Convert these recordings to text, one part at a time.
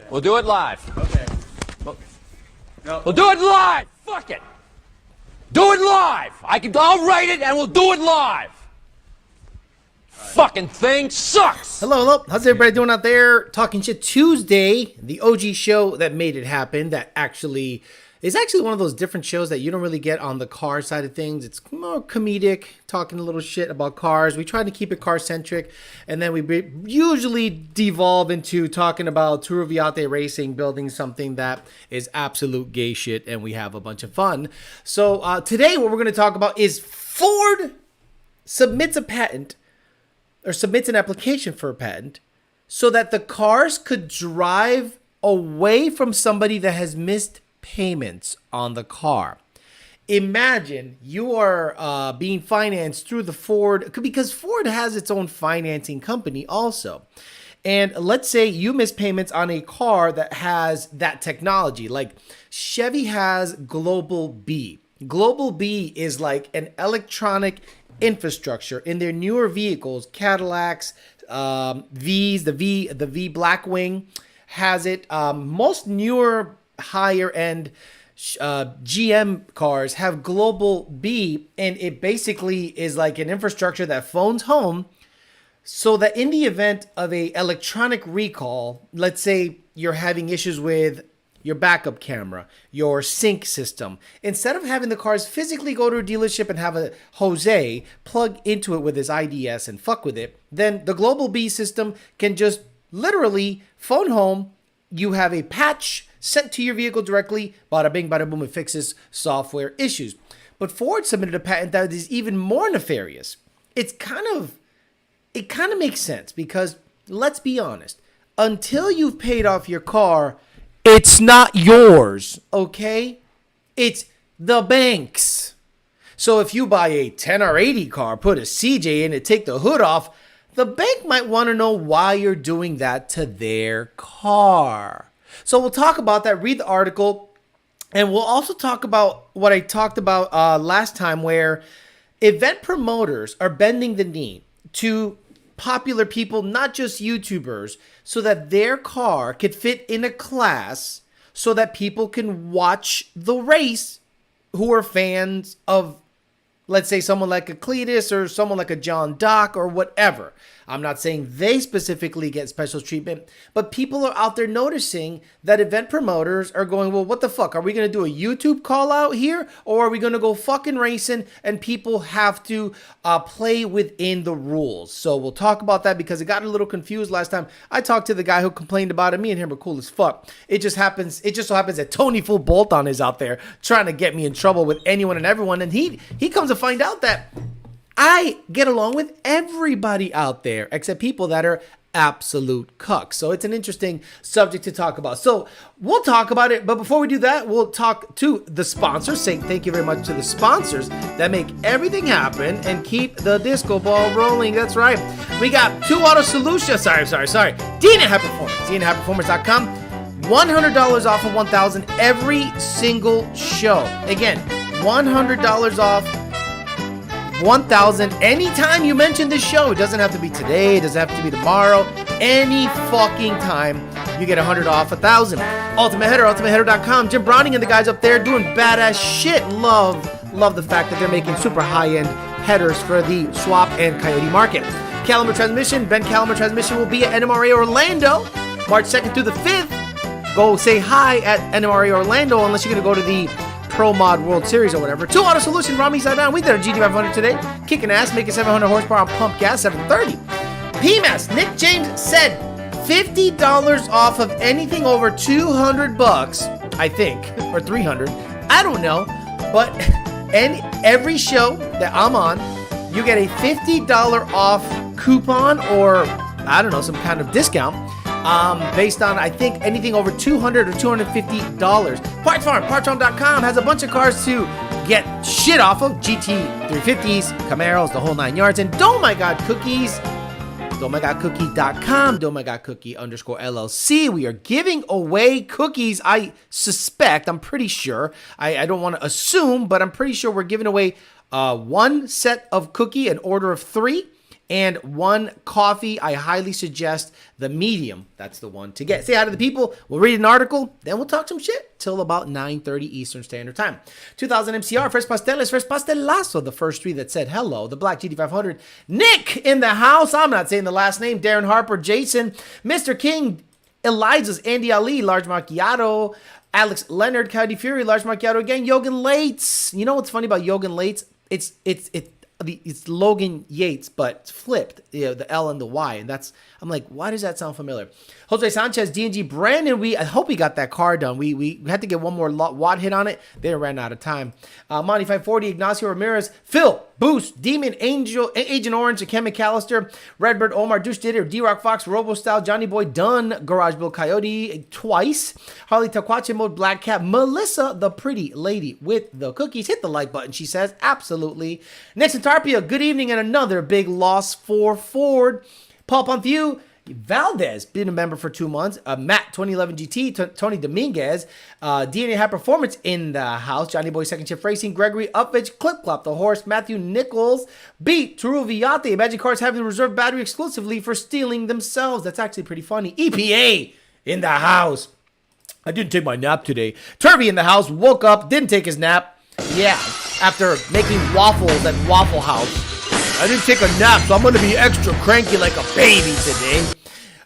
We'll do it live. Okay. No. We'll do it live. Fuck it. Do it live. I'll write it and we'll do it live. Fucking thing sucks. Hello. How's everybody doing out there? Talking Shit Tuesday, the OG show that made it happen. That actually is actually one of those different shows that you don't really get on the car side of things. It's more comedic, talking a little shit about cars. We try to keep it car centric, and then we usually devolve into talking about Tour Viate racing, building something that is absolute gay shit, and we have a bunch of fun. So today, what we're going to talk about is Ford submits a patent. Or submits an application for a patent so that the cars could drive away from somebody that has missed payments on the car. Imagine you are being financed through the Ford, because Ford has its own financing company also. And let's say you miss payments on a car that has that technology. Like Chevy has Global B. Global B is like an electronic infrastructure in their newer vehicles. Cadillacs, V's, the V Blackwing has it. Most newer higher end GM cars have Global B, and it basically is like an infrastructure that phones home so that in the event of a electronic recall, let's say you're having issues with your backup camera, your sync system, instead of having the cars physically go to a dealership and have a Jose plug into it with his IDS and fuck with it, then the Global B system can just literally phone home. You have a patch sent to your vehicle directly, bada bing, bada boom, it fixes software issues. But Ford submitted a patent that is even more nefarious. It kind of makes sense because, let's be honest, until you've paid off your car, it's not yours, okay? It's the bank's. So if you buy a 10 or 80 car, put a CJ in it, take the hood off, the bank might want to know why you're doing that to their car. So we'll talk about that, read the article, and we'll also talk about what I talked about last time, where event promoters are bending the knee to popular people, not just YouTubers, so that their car could fit in a class so that people can watch the race who are fans of, let's say, someone like a Cletus or someone like a John Dock or whatever. I'm not saying they specifically get special treatment, but people are out there noticing that event promoters are going, well, what the fuck? Are we going to do a YouTube call out here? Or are we going to go fucking racing and people have to play within the rules? So we'll talk about that because it got a little confused last time. I talked to the guy who complained about it. Me and him are cool as fuck. It just so happens that Tony Full Bolton is out there trying to get me in trouble with anyone and everyone. And he comes to find out that I get along with everybody out there except people that are absolute cucks. So it's an interesting subject to talk about. So we'll talk about it. But before we do that, we'll talk to the sponsors. Say thank you very much to the sponsors that make everything happen and keep the disco ball rolling. That's right. We got Two Auto Solutions. Sorry. DNA High Performance. DNAHighPerformance.com. $100 off of 1,000 every single show. Again, $100 off 1,000 anytime you mention this show. It doesn't have to be today, it doesn't have to be tomorrow, any fucking time you get 100 off 1,000. Ultimate Header, ultimateheader.com. Jim Browning and the guys up there doing badass shit. Love the fact that they're making super high-end headers for the swap and coyote market. Caliber Transmission, Ben Caliber Transmission will be at NMRA Orlando March 2nd through the 5th. Go say hi at NMRA Orlando unless you're going to go to the Pro Mod World Series or whatever. Two Auto Solution, Rami side down. We did a GT500 today. Kicking ass, making 700 horsepower on pump gas, 730. PMAS, Nick James said $50 off of anything over $200, I think, or 300. I don't know, but every show that I'm on, you get a $50 off coupon or, I don't know, some kind of discount. Based on, I think, anything over $200 or $250. Parts Farm, PartsFarm.com has a bunch of cars to get shit off of. GT350s, Camaros, the whole 9 yards. And Oh My God Cookies, DoMyGodCookie.com, DoMyGodCookie_LLC. We are giving away cookies. I suspect, I'm pretty sure, I don't want to assume, but I'm pretty sure we're giving away one set of cookie, an order of 3. and 1 coffee. I highly suggest the medium. That's the one to get. Say hi to the people. We'll read an article, then we'll talk some shit till about 9:30 Eastern Standard Time. 2000 MCR, Fresh Pasteles, Fresh Pastelazo, the first 3 that said hello. The Black GT500, Nick in the house. I'm not saying the last name. Darren Harper, Jason, Mr. King, Elijah's, Andy Ali, Large Macchiato, Alex Leonard, Coyote Fury, Large Macchiato again, Yogan Lates. You know what's funny about Yogan Lates? It's Logan Yates, but it's flipped, the L and the Y, and I'm like, why does that sound familiar? Jose Sanchez, DNG, Brandon, I hope we got that car done. We had to get one more watt hit on it. They ran out of time. Monty 540, Ignacio Ramirez, Phil, Boost, Demon, Angel, Agent Orange, Ken McAllister, Redbird, Omar, Douche Ditter, D-Rock Fox, Robo Style, Johnny Boy, Dunn, Garage Bill Coyote, twice, Harley Taquache Mode, Black Cat, Melissa, the pretty lady with the cookies. Hit the like button, she says. Absolutely. Nixon Tarpia, good evening, and another big loss for Ford. Paul Ponthieu, Valdez, been a member for 2 months. Matt, 2011 GT, Tony Dominguez, DNA High Performance in the house. Johnny Boy, Second Shift Racing, Gregory Upvich, Clip Clop, the horse, Matthew Nichols, Beat, Turu Viate, Imagine Cars having the reserve battery exclusively for stealing themselves. That's actually pretty funny. EPA in the house. I didn't take my nap today. Turvy in the house, woke up, didn't take his nap. Yeah, after making waffles at Waffle House. I didn't take a nap, so I'm going to be extra cranky like a baby today.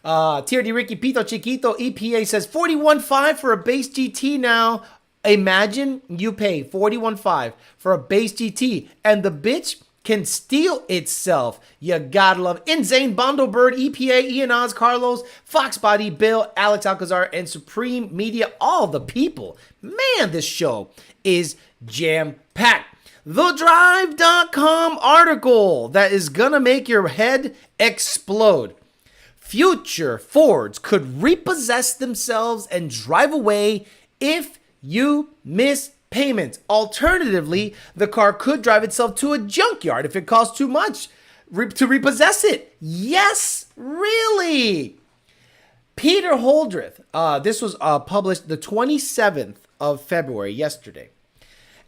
TRD Ricky Pito Chiquito EPA says 41.5 for a base GT now. Imagine you pay 41.5 for a base GT and the bitch can steal itself. You gotta love Insane Bondo Bird, EPA, Ian Oz, Carlos, Foxbody, Bill, Alex Alcazar, and Supreme Media. All the people. Man, this show is jam-packed. TheDrive.com article that is gonna make your head explode. Future Fords could repossess themselves and drive away if you miss payments. Alternatively, the car could drive itself to a junkyard if it costs too much to repossess it. Yes, really. Peter Holdreth, this was published the 27th of February, yesterday.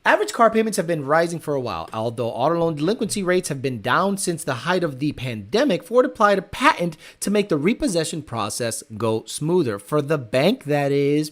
Average car payments have been rising for a while. Although auto loan delinquency rates have been down since the height of the pandemic, Ford applied a patent to make the repossession process go smoother. For the bank, that is.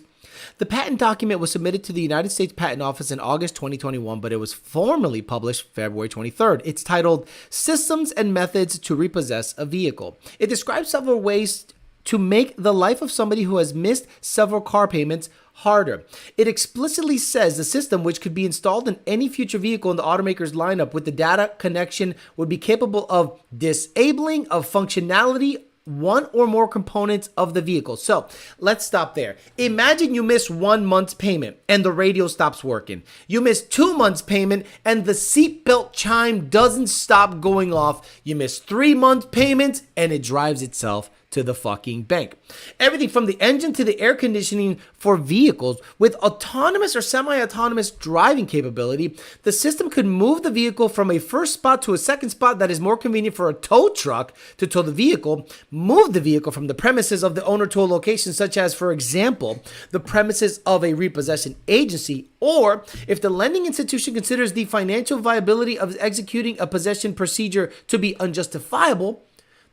The patent document was submitted to the United States Patent Office in August 2021, but it was formally published February 23rd. It's titled Systems and Methods to Repossess a Vehicle. It describes several ways to make the life of somebody who has missed several car payments harder. It explicitly says the system, which could be installed in any future vehicle in the automaker's lineup with the data connection, would be capable of disabling of functionality one or more components of the vehicle. So let's stop there. Imagine you miss 1 month's payment and the radio stops working. You miss 2 months payment and the seatbelt chime doesn't stop going off. You miss 3 months payments and it drives itself to the fucking bank. Everything from the engine to the air conditioning for vehicles with autonomous or semi-autonomous driving capability, the system could move the vehicle from a first spot to a second spot that is more convenient for a tow truck to tow the vehicle, move the vehicle from the premises of the owner to a location such as, for example, the premises of a repossession agency, or if the lending institution considers the financial viability of executing a possession procedure to be unjustifiable,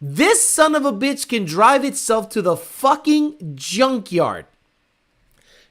this son of a bitch can drive itself to the fucking junkyard.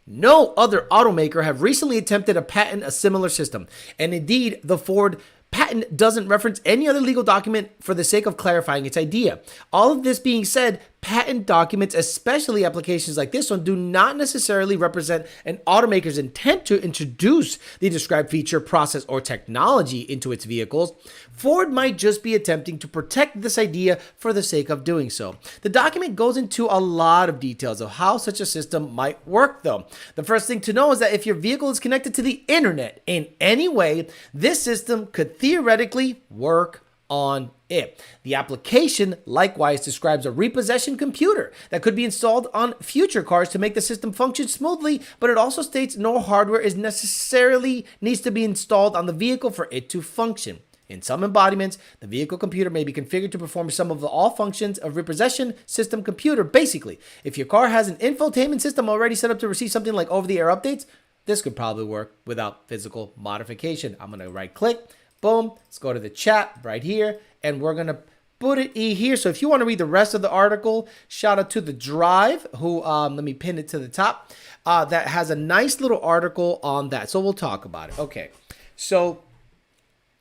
No other automaker have recently attempted to patent a similar system. And indeed, the Ford patent doesn't reference any other legal document for the sake of clarifying its idea. All of this being said, patent documents, especially applications like this one, do not necessarily represent an automaker's intent to introduce the described feature, process, or technology into its vehicles. Ford might just be attempting to protect this idea for the sake of doing so. The document goes into a lot of details of how such a system might work, though. The first thing to know is that if your vehicle is connected to the internet in any way, this system could theoretically work on it. The application likewise describes a repossession computer that could be installed on future cars to make the system function smoothly, but it also states no hardware is necessarily needs to be installed on the vehicle for it to function. In some embodiments, the vehicle computer may be configured to perform some of all functions of repossession system computer. Basically, if your car has an infotainment system already set up to receive something like over-the-air updates, this could probably work without physical modification. I'm going to right click, boom, let's go to the chat right here, and we're going to put it here. So if you want to read the rest of the article, shout out to The Drive, who, let me pin it to the top, that has a nice little article on that. So we'll talk about it. Okay. So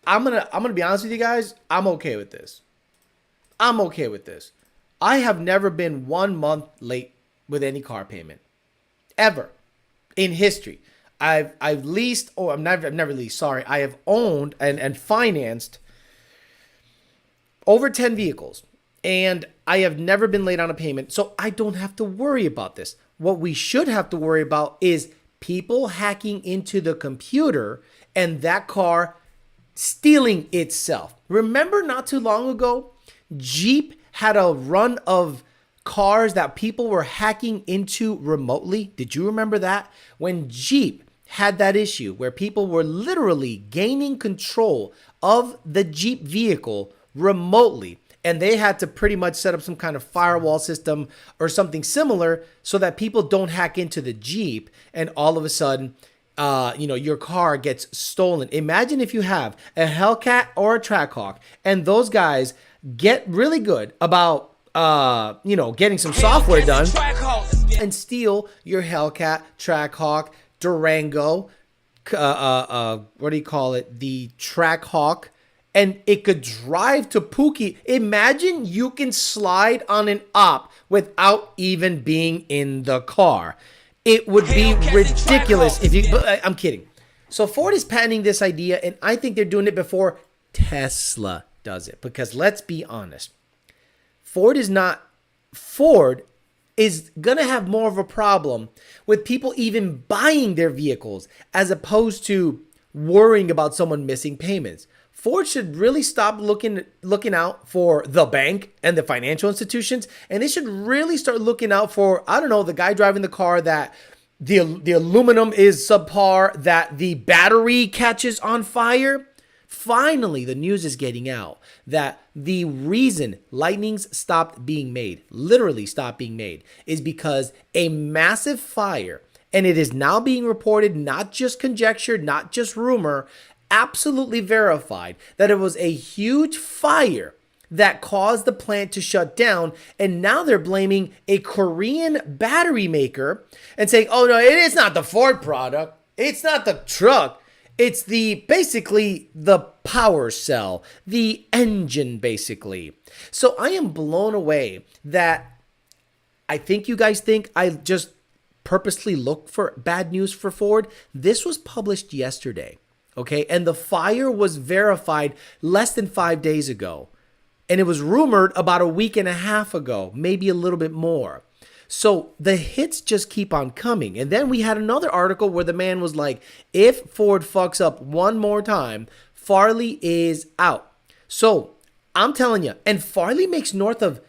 I'm gonna be honest with you guys. I'm okay with this. I'm okay with this. I have never been 1 month late with any car payment, ever, in history. I've leased, oh, I've never leased. Sorry, I have owned and financed over 10 vehicles, and I have never been late on a payment, so I don't have to worry about this. What we should have to worry about is people hacking into the computer and that car stealing itself. Remember not too long ago, Jeep had a run of cars that people were hacking into remotely. Did you remember that? When Jeep had that issue where people were literally gaining control of the Jeep vehicle remotely, and they had to pretty much set up some kind of firewall system or something similar so that people don't hack into the Jeep and all of a sudden your car gets stolen. Imagine if you have a Hellcat or a Trackhawk and those guys get really good about getting some software done and steal your Hellcat, Trackhawk, Durango, what do you call it? The Trackhawk, and it could drive to Pookie. Imagine you can slide on an op without even being in the car. It would be ridiculous if you, but I'm kidding. So Ford is patenting this idea, and I think they're doing it before Tesla does it, because let's be honest. Ford is going to have more of a problem with people even buying their vehicles as opposed to worrying about someone missing payments. Ford should really stop looking out for the bank and the financial institutions, and they should really start looking out for, I don't know, the guy driving the car that the aluminum is subpar, that the battery catches on fire. Finally, the news is getting out that the reason Lightnings stopped being made, literally stopped being made, is because a massive fire, and it is now being reported, not just conjecture, not just rumor, absolutely verified that it was a huge fire that caused the plant to shut down. And now they're blaming a Korean battery maker and saying, oh no, it's not the Ford product. It's not the truck. It's basically the power cell, the engine, basically. So I am blown away that I think you guys think I just purposely look for bad news for Ford. This was published yesterday, okay? And the fire was verified less than 5 days ago. And it was rumored about a week and a half ago, maybe a little bit more. So the hits just keep on coming. And then we had another article where the man was like, if Ford fucks up one more time, Farley is out. So I'm telling you, and Farley makes north of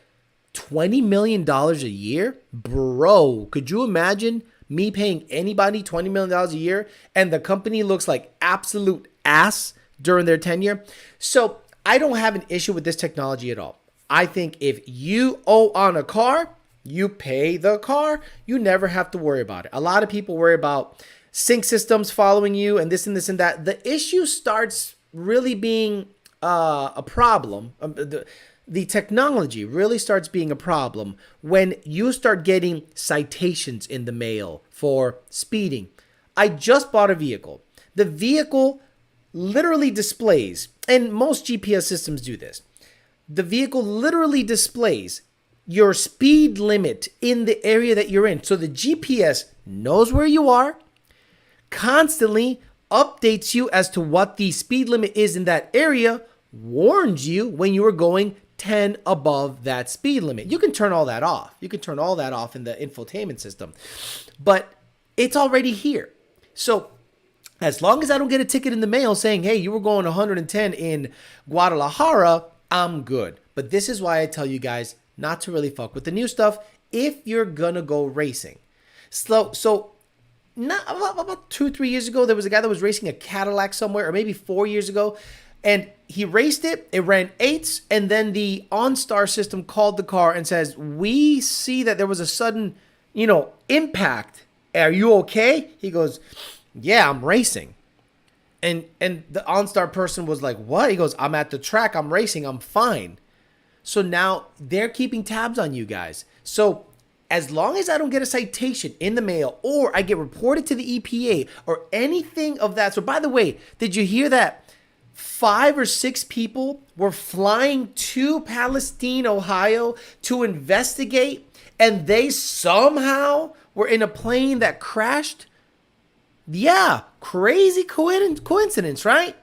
$20 million a year. Bro, could you imagine me paying anybody $20 million a year and the company looks like absolute ass during their tenure? So I don't have an issue with this technology at all. I think if you owe on a car, you pay the car. You never have to worry about it. A lot of people worry about sync systems following you and this and this and that. The issue starts really being a problem. The technology really starts being a problem when you start getting citations in the mail for speeding. I just bought a vehicle. The vehicle literally displays, and most GPS systems do this, the vehicle literally displays your speed limit in the area that you're in. So the GPS knows where you are, constantly updates you as to what the speed limit is in that area, warns you when you are going 10 above that speed limit. You can turn all that off. You can turn all that off in the infotainment system, but it's already here. So as long as I don't get a ticket in the mail saying, hey, you were going 110 in Guadalajara, I'm good. But this is why I tell you guys not to really fuck with the new stuff if you're gonna go racing. So not about 2-3 years ago, there was a guy that was racing a Cadillac somewhere, or maybe 4 years ago, and he raced it. It ran 8s, and then the OnStar system called the car and says, we see that there was a sudden, impact. Are you okay? He goes, yeah, I'm racing. And the OnStar person was like, what? He goes, I'm at the track, I'm racing, I'm fine. So now they're keeping tabs on you guys. So as long as I don't get a citation in the mail or I get reported to the EPA or anything of that. So by the way, did you hear that 5 or 6 people were flying to Palestine, Ohio to investigate, and they somehow were in a plane that crashed? Yeah, crazy coincidence, right?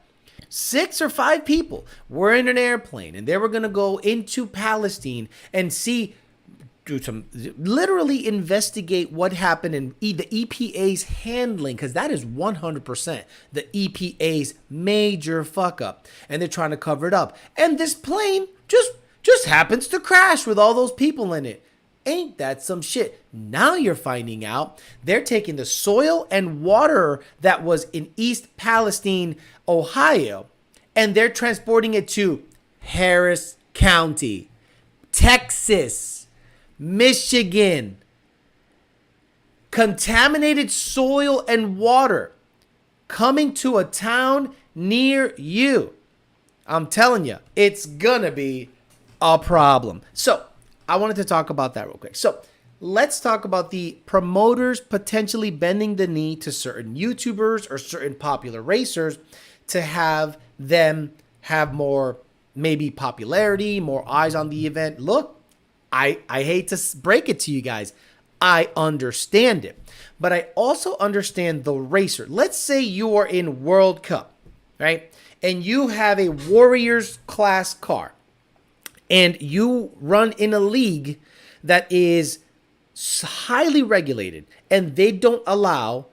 6 or 5 people were in an airplane and they were going to go into Palestine and literally investigate what happened in the EPA's handling, because that is 100% the EPA's major fuck up, and they're trying to cover it up. And this plane just happens to crash with all those people in it. Ain't that some shit? Now you're finding out they're taking the soil and water that was in East Palestine, Ohio, and they're transporting it to Harris County, Texas, Michigan. Contaminated soil and water coming to a town near you. I'm telling you, it's gonna be a problem. So I wanted to talk about that real quick. So let's talk about the promoters potentially bending the knee to certain YouTubers or certain popular racers to have them have more, maybe popularity, more eyes on the event. Look, I hate to break it to you guys. I understand it. But I also understand the racer. Let's say you are in World Cup, right? And you have a Warriors class car. And you run in a league that is highly regulated. And they don't allow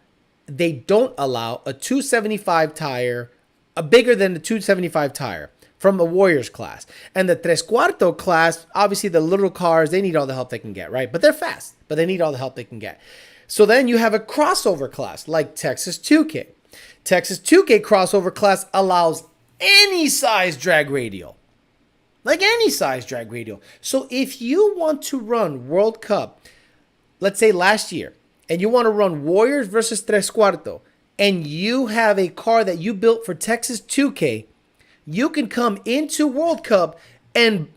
a 275 tire, a bigger than the 275 tire from the Warriors class. And the Tres Cuarto class, obviously the little cars, they need all the help they can get, right? But they're fast, but they need all the help they can get. So then you have a crossover class like Texas 2K. Texas 2K crossover class allows any size drag radial. Like any size drag radial. So if you want to run World Cup, let's say last year, and you want to run Warriors versus Tres Cuarto, and you have a car that you built for Texas 2K, you can come into World Cup and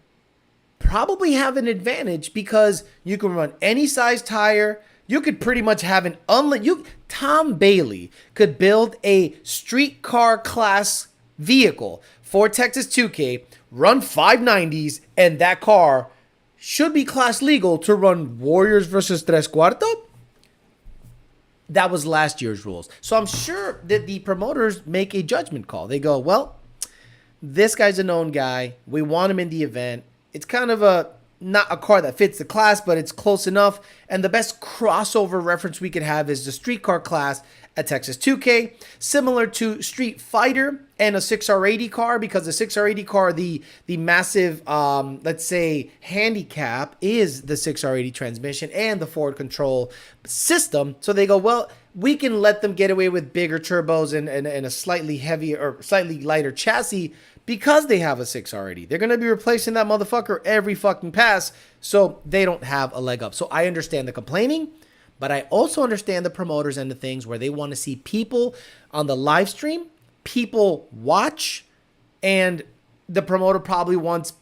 probably have an advantage because you can run any size tire. You could pretty much have an Tom Bailey could build a street car class vehicle for Texas 2K, run 590s, and that car should be class legal to run Warriors versus Tres Cuarto. That was last year's rules. So I'm sure that the promoters make a judgment call. They go, well, this guy's a known guy. We want him in the event. It's kind of not a car that fits the class, but it's close enough. And the best crossover reference we could have is the street car class at Texas 2K, similar to Street Fighter and a 6R80 car, because the 6R80 car, the massive, let's say, handicap is the 6R80 transmission and the forward control system. So they go, well, we can let them get away with bigger turbos and a slightly heavier or slightly lighter chassis because they have a 6R80. They're going to be replacing that motherfucker every fucking pass, so they don't have a leg up. So I understand the complaining, but I also understand the promoters and the things where they want to see people on the live stream, people watch, and the promoter probably wants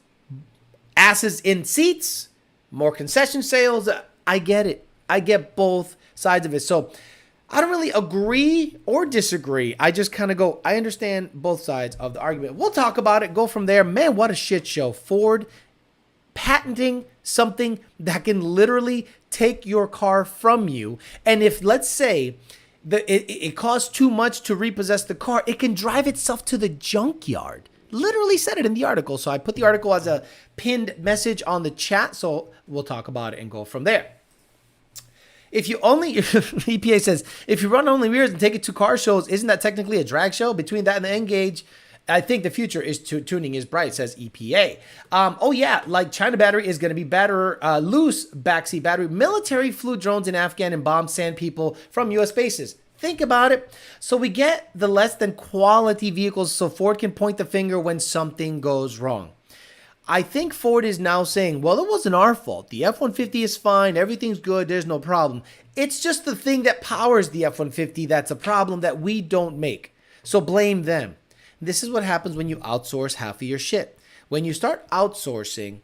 asses in seats, more concession sales. I get it. I get both sides of it. So I don't really agree or disagree. I just kind of go, I understand both sides of the argument. We'll talk about it, go from there. Man, what a shit show. Ford patenting something that can literally take your car from you. And if, let's say, it costs too much to repossess the car, it can drive itself to the junkyard. Literally said it in the article. So I put the article as a pinned message on the chat. So we'll talk about it and go from there. If you only, EPA says, if you run only mirrors and take it to car shows, isn't that technically a drag show? Between that and the N-Gauge, I think the future is tuning is bright, says EPA. Oh yeah, like China battery is going to be loose backseat battery. Military flew drones in Afghan and bombed sand people from U.S. bases. Think about it. So we get the less than quality vehicles so Ford can point the finger when something goes wrong. I think Ford is now saying, well, it wasn't our fault. The F-150 is fine. Everything's good. There's no problem. It's just the thing that powers the F-150 that's a problem that we don't make. So blame them. This is what happens when you outsource half of your shit. When you start outsourcing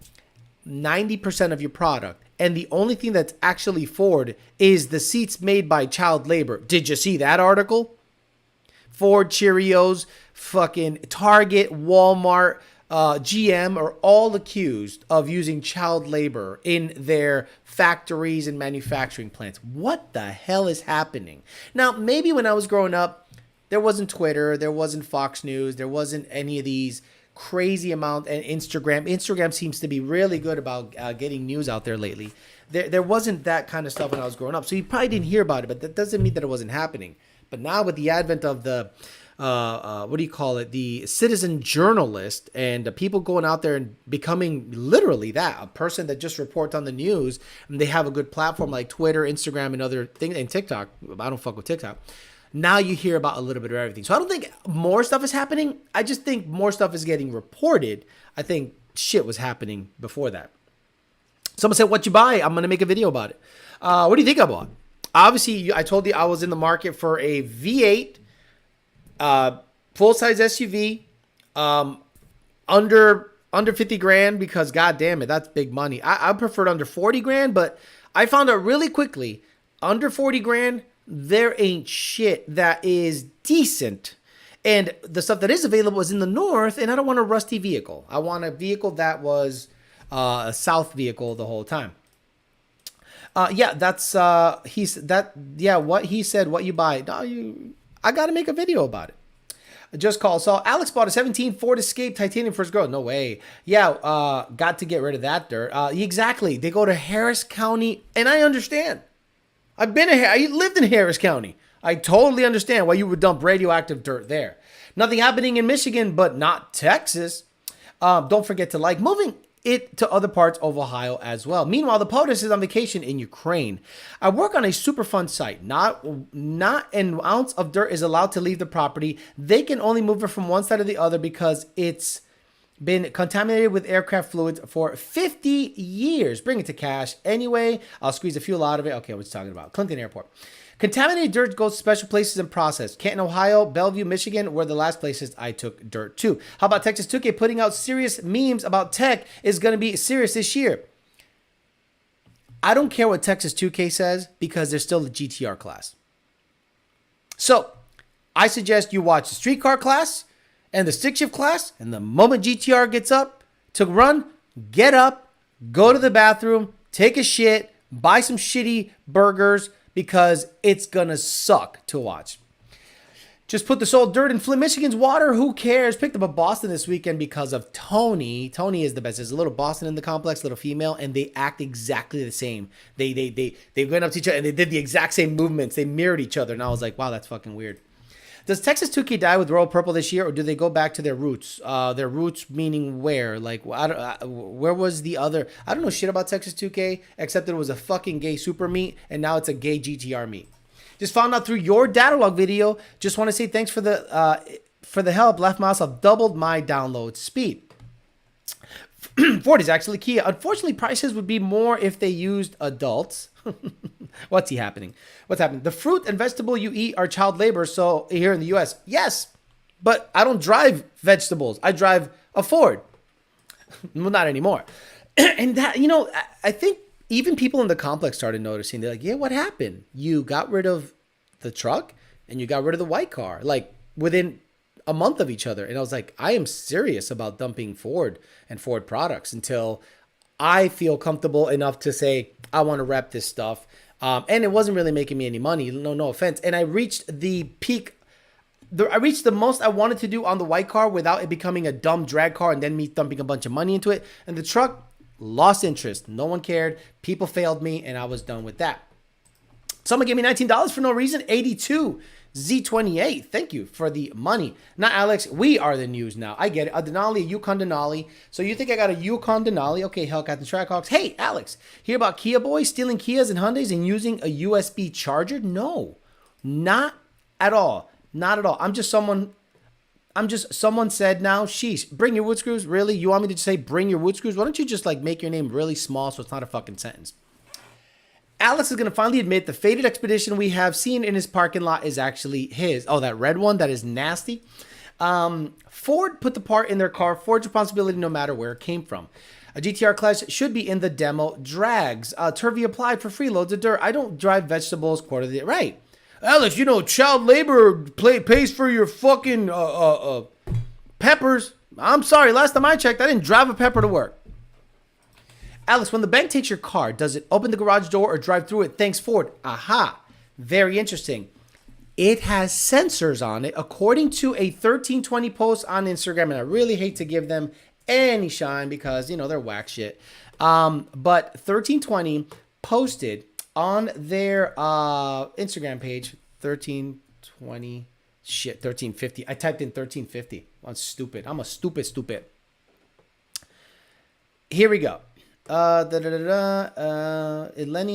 90% of your product, and the only thing that's actually Ford is the seats made by child labor. Did you see that article? Ford, Cheerios, fucking Target, Walmart, GM are all accused of using child labor in their factories and manufacturing plants. What the hell is happening? Now, maybe when I was growing up, there wasn't Twitter, there wasn't Fox News, there wasn't any of these crazy amount, and Instagram seems to be really good about getting news out there lately. There wasn't that kind of stuff when I was growing up, so you probably didn't hear about it, but that doesn't mean that it wasn't happening. But now with the advent of the the citizen journalist and people going out there and becoming literally a person that just reports on the news, and they have a good platform like Twitter, Instagram, and other things, and TikTok. I don't fuck with TikTok. Now you hear about a little bit of everything. So I don't think more stuff is happening. I just think more stuff is getting reported. I think shit was happening before that. Someone said, "What you buy?" I'm going to make a video about it. What do you think I bought? Obviously, I told you I was in the market for a V8 full-size SUV under 50 grand, because god damn it, that's big money. I preferred under 40 grand, but I found out really quickly, under 40 grand, there ain't shit that is decent. And the stuff that is available is in the north, and I don't want a rusty vehicle. I want a vehicle that was a south vehicle the whole time. What he said, what you buy. No, I got to make a video about it. Just call. So Alex bought a 17 Ford Escape Titanium for his girl. No way. Yeah, got to get rid of that dirt. Exactly. They go to Harris County, and I understand. I lived in Harris County. I totally understand why you would dump radioactive dirt there. Nothing happening in Michigan, but not Texas. Don't forget to moving it to other parts of Ohio as well. Meanwhile, the POTUS is on vacation in Ukraine. I work on a Superfund site. Not an ounce of dirt is allowed to leave the property. They can only move it from one side to the other because it's been contaminated with aircraft fluids for 50 years. Bring it to cash. Anyway, I'll squeeze a fuel out of it. Okay, what's talking about? Clinton Airport. Contaminated dirt goes to special places and processed. Canton, Ohio, Bellevue, Michigan were the last places I took dirt to. How about Texas 2K putting out serious memes about tech is going to be serious this year? I don't care what Texas 2K says because there's still the GTR class. So I suggest you watch the streetcar class and the stick shift class, and the moment GTR gets up to run, get up, go to the bathroom, take a shit, buy some shitty burgers, because it's gonna suck to watch. Just put the sold dirt in Flint, Michigan's water. Who cares? Picked up a Boston this weekend because of Tony. Tony is the best. There's a little Boston in the complex, little female, and they act exactly the same. They went up to each other and they did the exact same movements. They mirrored each other, and I was like, wow, that's fucking weird. Does Texas 2K die with Royal Purple this year, or do they go back to their roots? Their roots meaning where? Where was the other? I don't know shit about Texas 2K, except that it was a fucking gay super meet, and now it's a gay GTR meet. Just found out through your data log video. Just want to say thanks for the help. Left mouse, I've doubled my download speed. Ford is actually Kia. Unfortunately, prices would be more if they used adults. What's happening? The fruit and vegetable you eat are child labor. So here in the U.S., yes, but I don't drive vegetables. I drive a Ford. Well, not anymore. And that, I think even people in the complex started noticing. They're like, yeah, what happened? You got rid of the truck and you got rid of the white car, like within a month of each other. And I was like, I am serious about dumping Ford and Ford products until I feel comfortable enough to say, I want to rep this stuff. And it wasn't really making me any money. No offense. And I reached the peak. I reached the most I wanted to do on the white car without it becoming a dumb drag car and then me dumping a bunch of money into it. And the truck lost interest. No one cared. People failed me, and I was done with that. Someone gave me $19 for no reason. 82 Z28. Thank you for the money. Now, Alex, we are the news now. I get it. A Denali, a Yukon Denali. So you think I got a Yukon Denali? Okay, Hellcat and Trackhawks. Hey, Alex, hear about Kia boys stealing Kias and Hyundais and using a USB charger? No, not at all. Not at all. I'm just someone said now, sheesh, bring your wood screws? Really? You want me to just say bring your wood screws? Why don't you just make your name really small so it's not a fucking sentence? Alex is going to finally admit the faded Expedition we have seen in his parking lot is actually his. Oh, that red one? That is nasty. Ford put the part in their car. Ford's responsibility no matter where it came from. A GTR Clash should be in the demo drags. Turvey applied for free loads of dirt. I don't drive vegetables quarter of the right. Alex, you know, child labor pays for your fucking peppers. I'm sorry, last time I checked, I didn't drive a pepper to work. Alex, when the bank takes your car, does it open the garage door or drive through it? Thanks, Ford. Aha. Very interesting. It has sensors on it, according to a 1320 post on Instagram, and I really hate to give them any shine because, you know, they're whack shit. But 1320 posted on their Instagram page, 1350. I typed in 1350. I'm stupid. I'm a stupid. Here we go. Lenny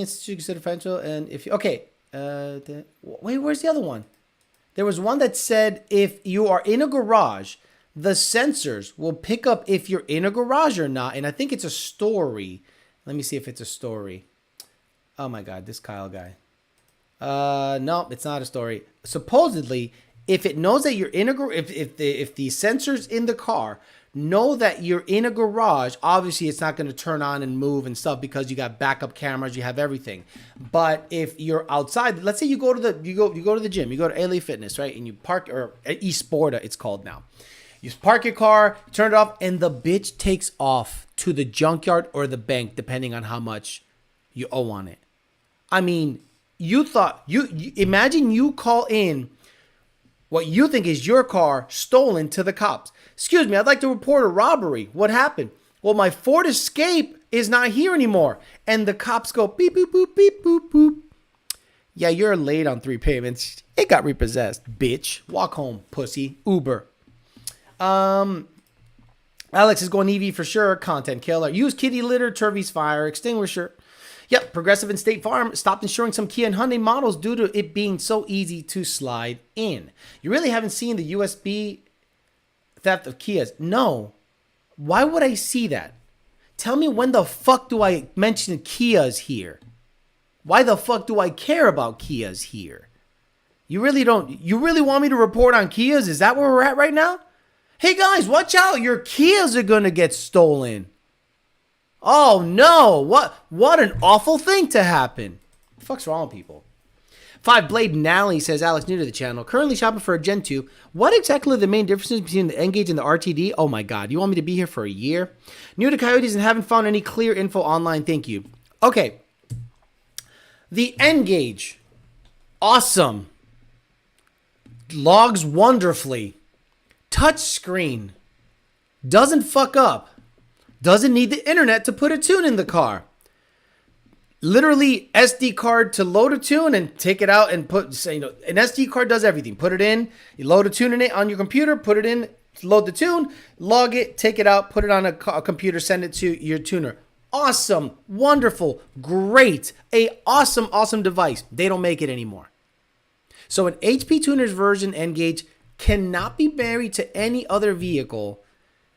Institute considered financial, and if you, okay, wait, where's the other one? There was one that said if you are in a garage, the sensors will pick up if you're in a garage or not, and I think it's a story. Let me see if it's a story. Oh my God, this Kyle guy. No, it's not a story. Supposedly, if it knows that you're in a garage, if the sensors in the car know that you're in a garage, obviously it's not going to turn on and move and stuff because you got backup cameras, you have everything. But if you're outside, let's say you go to the gym, you go to LA Fitness, right? And you park, or Esporta it's called now. You park your car, turn it off, and the bitch takes off to the junkyard or the bank, depending on how much you owe on it. I mean, you imagine you call in what you think is your car stolen to the cops. Excuse me, I'd like to report a robbery. What happened? Well, my Ford Escape is not here anymore. And the cops go beep, boop, boop, beep, boop, boop. Yeah, you're late on 3 payments. It got repossessed, bitch. Walk home, pussy. Uber. Alex is going EV for sure. Content killer. Use kitty litter, Turvey's fire extinguisher. Yep, Progressive and State Farm stopped insuring some Kia and Hyundai models due to it being so easy to slide in. You really haven't seen the USB theft of Kias? No. Why would I see that? Tell me, when the fuck do I mention Kias here? Why the fuck do I care about Kias here? You really want me to report on Kias? Is that where we're at right now? Hey guys, watch out. Your Kias are going to get stolen. Oh no, what an awful thing to happen. What the fuck's wrong with people? 5 Blade Nally says, Alex, new to the channel, currently shopping for a Gen 2. What exactly are the main differences between the N-Gage and the RTD? Oh my God, you want me to be here for a year? New to Coyotes and haven't found any clear info online, thank you. Okay, the N-Gage, awesome. Logs wonderfully. Touch screen. Doesn't fuck up. Doesn't need the internet to put a tune in the car. Literally SD card to load a tune and take it out and put, an SD card does everything. Put it in, you load a tune in it on your computer, put it in, load the tune, log it, take it out, put it on a computer, send it to your tuner. Awesome, wonderful, great, awesome device. They don't make it anymore. So an HP Tuner's version N-Gage cannot be married to any other vehicle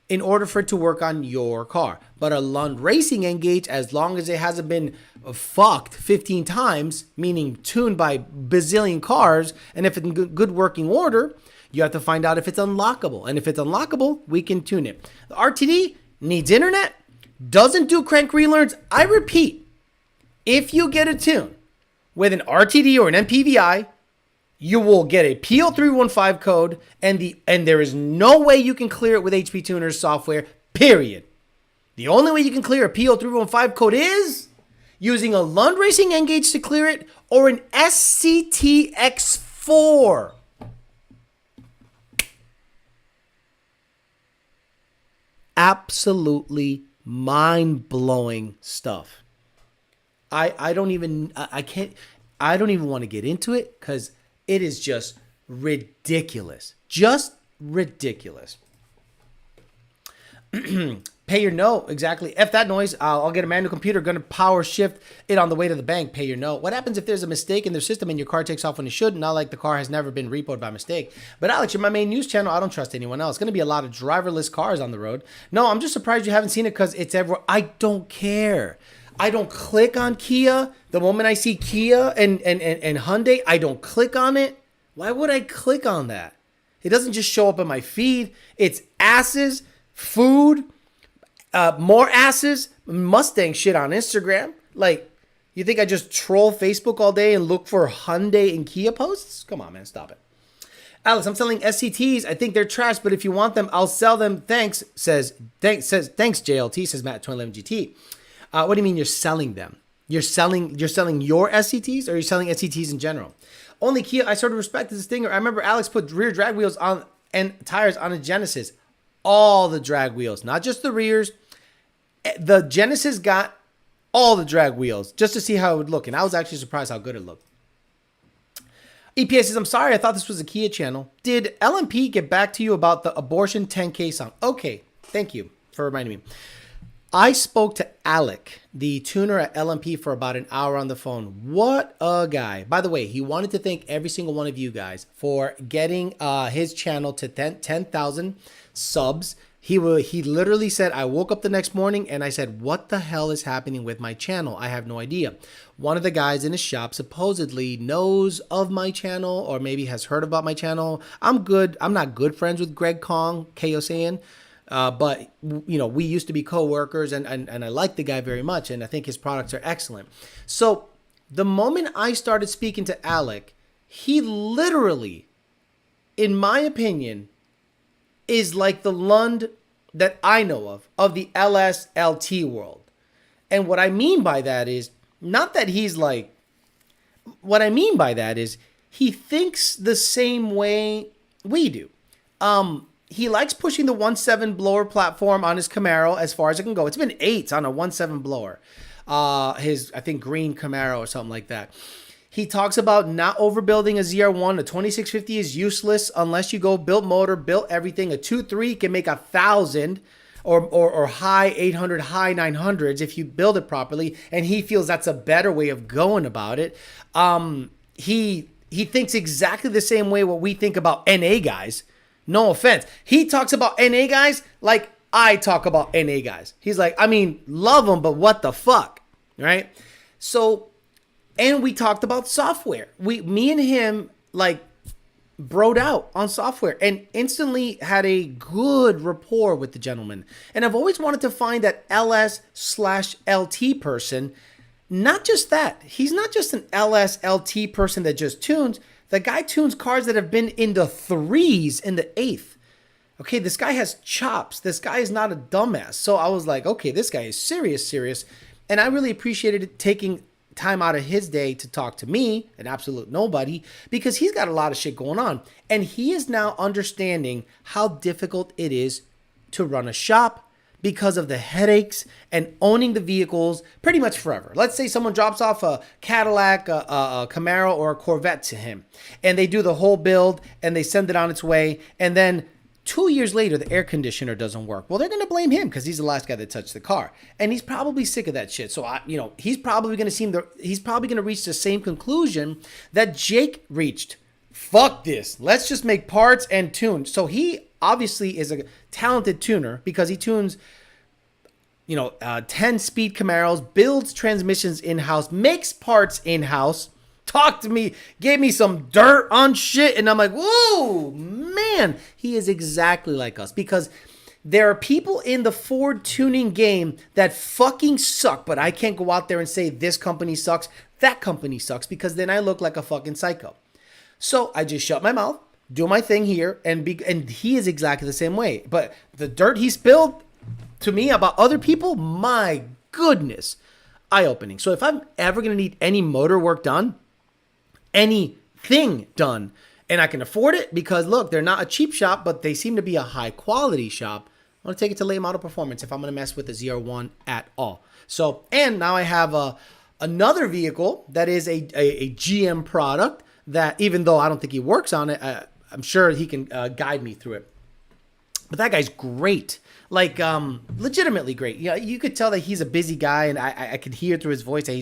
in order for it to work on your car. But a Lund Racing N-Gage, as long as it hasn't been fucked 15 times, meaning tuned by bazillion cars, and if it's in good working order, you have to find out if it's unlockable. And if it's unlockable, we can tune it. The RTD needs internet, doesn't do crank relearns. I repeat, if you get a tune with an RTD or an MPVI, you will get a P0315 code, and there is no way you can clear it with HP Tuner's software, period. The only way you can clear a P0315 code is using a Lund Racing N-Gage to clear it, or an SCTX4. Absolutely mind-blowing stuff. I don't even want to get into it because it is just ridiculous. Just ridiculous. Pay your note. Exactly. F that noise. I'll get a manual computer. Going to power shift it on the way to the bank. Pay your note. What happens if there's a mistake in their system and your car takes off when it should? Not like the car has never been repoed by mistake. But Alex, you're my main news channel. I don't trust anyone else. It's going to be a lot of driverless cars on the road. No, I'm just surprised you haven't seen it because it's everywhere. I don't care. I don't click on Kia. The moment I see Kia and Hyundai, I don't click on it. Why would I click on that? It doesn't just show up in my feed. It's asses, food, More asses, Mustang shit on Instagram. Like, you think I just troll Facebook all day and look for Hyundai and Kia posts? Come on, man, stop it. Alex, I'm selling SCTs. I think they're trash, but if you want them, I'll sell them. Thanks, thanks JLT, says Matt 2011 GT. What do you mean you're selling them? You're selling your SCTs, or you're selling SCTs in general? Only Kia I sort of respect is the Stinger. I remember Alex put rear drag wheels on and tires on a Genesis. All the drag wheels, not just the rears. The Genesis got all the drag wheels just to see how it would look, and I was actually surprised how good it looked. EPS says, I'm sorry, I thought this was a Kia channel. Did LMP get back to you about the abortion 10K song? Okay, thank you for reminding me. I spoke to Alec, the tuner at LMP, for about an hour on the phone. What a guy. By the way, he wanted to thank every single one of you guys for getting his channel to 10,000 subs. He literally said, I woke up the next morning and I said, what the hell is happening with my channel? I have no idea. One of the guys in his shop supposedly knows of my channel, or maybe has heard about my channel. I'm not good friends with Greg Kong, Kayosayan. But, you know, we used to be co-workers, and I like the guy very much, and I think his products are excellent. So the moment I started speaking to Alec, he literally, in my opinion, is like the Lund that I know of the LSLT world. And what I mean by that is, not that he's like, what I mean by that is he thinks the same way we do. He likes pushing the 1.7 blower platform on his Camaro as far as it can go. It's been 8 on a 1.7 blower. His, I think, green Camaro or something like that. He talks about not overbuilding a ZR1. A 2650 is useless unless you go built motor, built everything. A 2.3 can make 1,000 or high 800, high 900s if you build it properly. And he feels that's a better way of going about it. He thinks exactly the same way what we think about NA guys. No offense. He talks about NA guys like I talk about NA guys. He's like, I mean, love them, but what the fuck, right? So, and we talked about software. Me and him, like, broed out on software and instantly had a good rapport with the gentleman. And I've always wanted to find that LS/LT person. Not just that. He's not just an LS/LT person that just tunes. The guy tunes cars that have been in the 3s, in the 8th. Okay, this guy has chops. This guy is not a dumbass. So I was like, okay, this guy is serious. And I really appreciated it taking time out of his day to talk to me, an absolute nobody, because he's got a lot of shit going on. And he is now understanding how difficult it is to run a shop because of the headaches and owning the vehicles pretty much forever. Let's say someone drops off a Cadillac, a Camaro, or a Corvette to him, and they do the whole build and they send it on its way, and then 2 years later, the air conditioner doesn't work. Well, they're going to blame him because he's the last guy that touched the car. And he's probably sick of that shit. So, he's probably going to reach the same conclusion that Jake reached. Fuck this. Let's just make parts and tune. So he obviously is a talented tuner because he tunes, 10-speed Camaros, builds transmissions in-house, makes parts in-house. Talked to me, gave me some dirt on shit, and I'm like, whoa, man, he is exactly like us. Because there are people in the Ford tuning game that fucking suck, but I can't go out there and say this company sucks, that company sucks, because then I look like a fucking psycho. So I just shut my mouth, do my thing here, and he is exactly the same way. But the dirt he spilled to me about other people, my goodness, eye-opening. So if I'm ever going to need any motor work done, anything done, and I can afford it because look, they're not a cheap shop, but they seem to be a high quality shop, I want to take it to late model performance if I'm going to mess with the ZR1 at all. So, and now I have another vehicle that is a GM product that, even though I don't think he works on it, I'm sure he can guide me through it. But that guy's great. Like, legitimately great. Yeah, you could tell that he's a busy guy, and I could hear through his voice that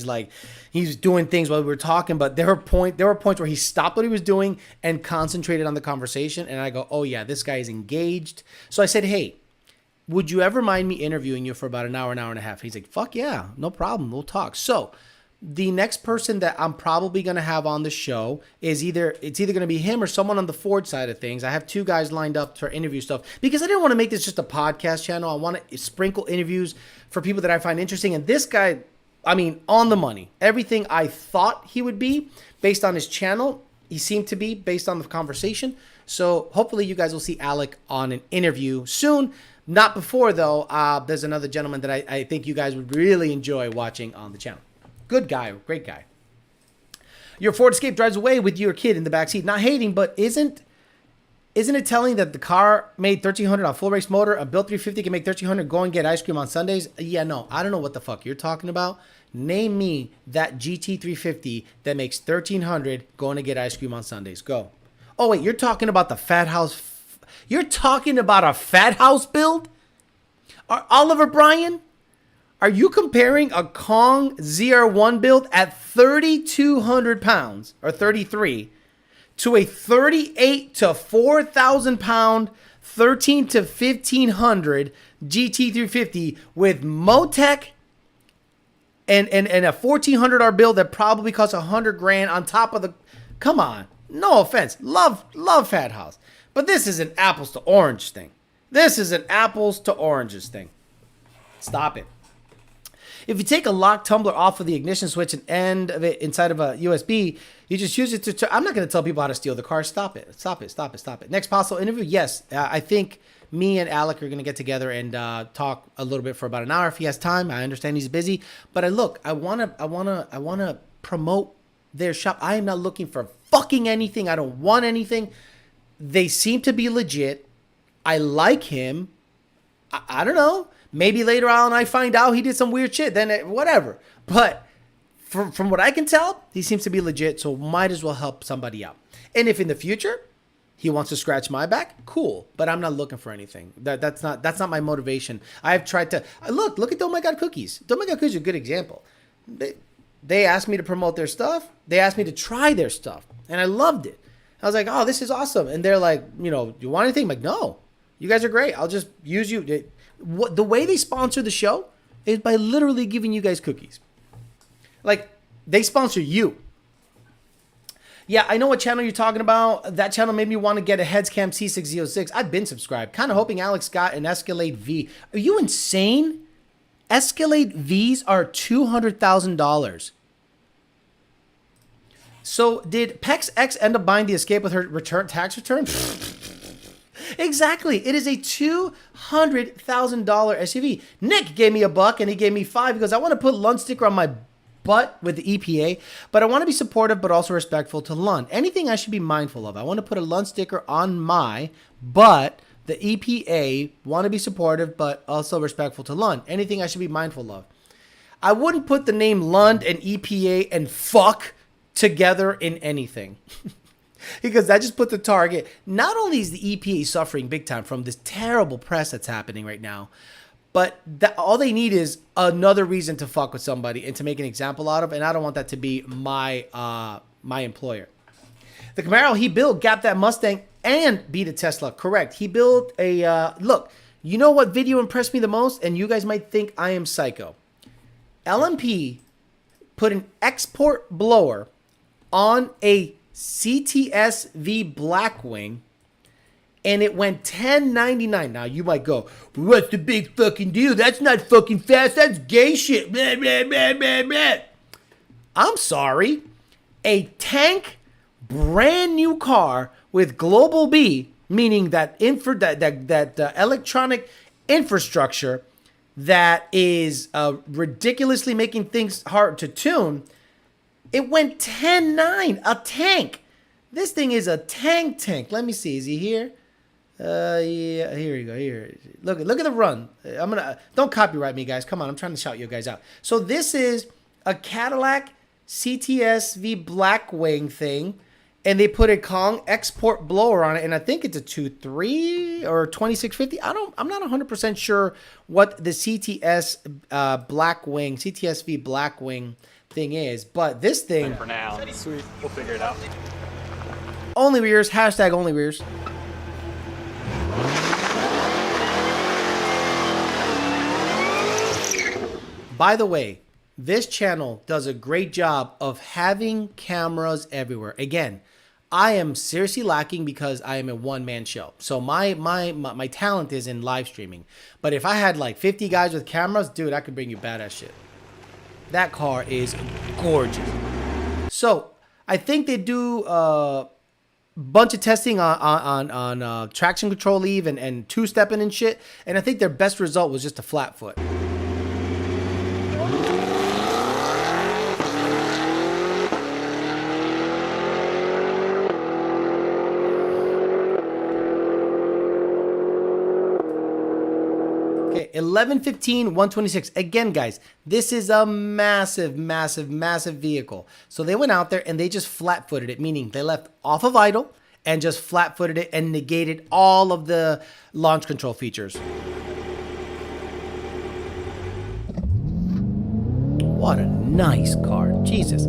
he's doing things while we were talking, but there were points where he stopped what he was doing and concentrated on the conversation, and I go, oh yeah, this guy is engaged. So I said, hey, would you ever mind me interviewing you for about an hour and a half? He's like, fuck yeah, no problem, we'll talk. So the next person that I'm probably going to have on the show is either going to be him or someone on the Ford side of things. I have 2 guys lined up for interview stuff because I didn't want to make this just a podcast channel. I want to sprinkle interviews for people that I find interesting. And this guy, I mean, on the money. Everything I thought he would be based on his channel, he seemed to be based on the conversation. So hopefully you guys will see Alec on an interview soon. Not before, though. There's another gentleman that I think you guys would really enjoy watching on the channel. Good guy, great guy. Your Ford Escape drives away with your kid in the backseat. Not hating, but isn't it telling that the car made $1,300 on full race motor? A built 350 can make $1,300. Go and get ice cream on Sundays. Yeah, no, I don't know what the fuck you're talking about. Name me that GT 350 that makes $1,300 going to get ice cream on Sundays. Go. Oh wait, you're talking about the fat house. You're talking about a fat house build? Oliver Bryan? Are you comparing a Kong ZR1 build at 3,200 pounds or 33 to a 38 to 4,000 pound, 13 to 1,500 GT350 with Motec and a 1,400R build that probably costs $100,000 on top of the? Come on, no offense, love Fat House, but this is an apples to orange thing. This is an apples to oranges thing. Stop it. If you take a lock tumbler off of the ignition switch and end of it inside of a USB, you just use it to. I'm not going to tell people how to steal the car. Stop it. Stop it. Stop it. Stop it. Next possible interview. Yes, I think me and Alec are going to get together and talk a little bit for about an hour if he has time. I understand he's busy, but I want to promote their shop. I am not looking for fucking anything. I don't want anything. They seem to be legit. I like him. I don't know. Maybe later on I find out he did some weird shit. Then whatever. But from what I can tell, he seems to be legit. So might as well help somebody out. And if in the future he wants to scratch my back, cool. But I'm not looking for anything. That's not my motivation. I've tried to look at Don't My God Cookies. Don't My God Cookies is a good example. They asked me to promote their stuff. They asked me to try their stuff, and I loved it. I was like, oh, this is awesome. And they're like, do you want anything? I'm like, no, you guys are great. I'll just use you. The way they sponsor the show is by literally giving you guys cookies. Like, they sponsor you. Yeah, I know what channel you're talking about. That channel made me want to get a Headscam C6Z06. I've been subscribed. Kind of hoping Alex got an Escalade V. Are you insane? Escalade Vs are $200,000. So did Pex X end up buying the Escape with her tax return? Exactly. It is a $200,000 SUV. Nick gave me $1 and he gave me $5 because I want to put Lund sticker on my butt with the EPA, but I want to be supportive but also respectful to Lund. Anything I should be mindful of. I want to put a Lund sticker on my butt. The EPA, want to be supportive but also respectful to Lund. Anything I should be mindful of. I wouldn't put the name Lund and EPA and fuck together in anything. Because that just put the target. Not only is the EPA suffering big time from this terrible press that's happening right now, but all they need is another reason to fuck with somebody and to make an example out of. And I don't want that to be my employer. The Camaro he built gapped that Mustang and beat a Tesla. Correct. He built a look. You know what video impressed me the most? And you guys might think I am psycho. LMP put an export blower on a CTS V Blackwing, and it went $10.99. Now you might go, what's the big fucking deal? That's not fucking fast. That's gay shit. Blah, blah, blah, blah, blah. I'm sorry. A tank, brand new car with Global B, meaning that electronic infrastructure that is ridiculously making things hard to tune. It went 10.9, a tank. This thing is a tank. Let me see. Is he here? Yeah, here we go. Here. Look at the run. Don't copyright me, guys. Come on, I'm trying to shout you guys out. So this is a Cadillac CTS V Blackwing thing, and they put a Kong export blower on it, and I think it's a 2.3 or 2650. I'm not 100% sure what the CTS V Blackwing thing is, but this thing for now. Sweet, we'll figure it out. Only rears, hashtag only rears. By the way, this channel does a great job of having cameras everywhere. Again, I am seriously lacking because I am a one-man show. So my talent is in live streaming. But if I had like 50 guys with cameras, dude, I could bring you badass shit. That car is gorgeous. So I think they do a bunch of testing on traction control leave and two-stepping and shit. And I think their best result was just a flat foot. Okay, 1115, 126. Again, guys, this is a massive, massive, massive vehicle. So they went out there and they just flat-footed it, meaning they left off of idle and just flat-footed it and negated all of the launch control features. What a nice car. Jesus.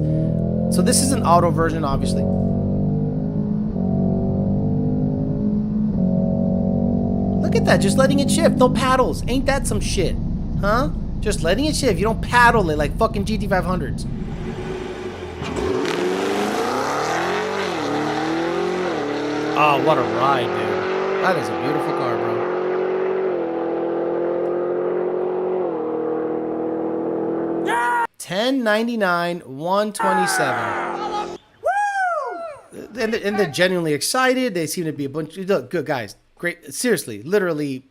So this is an auto version, obviously. Look at that, just letting it shift, no paddles. Ain't that some shit? Huh? Just letting it shift, you don't paddle it like fucking GT500s. Oh, what a ride, dude. That is a beautiful car, bro. Yeah! 1099, 127. Woo! And they're genuinely excited. They seem to be a bunch of good guys. Great, seriously, literally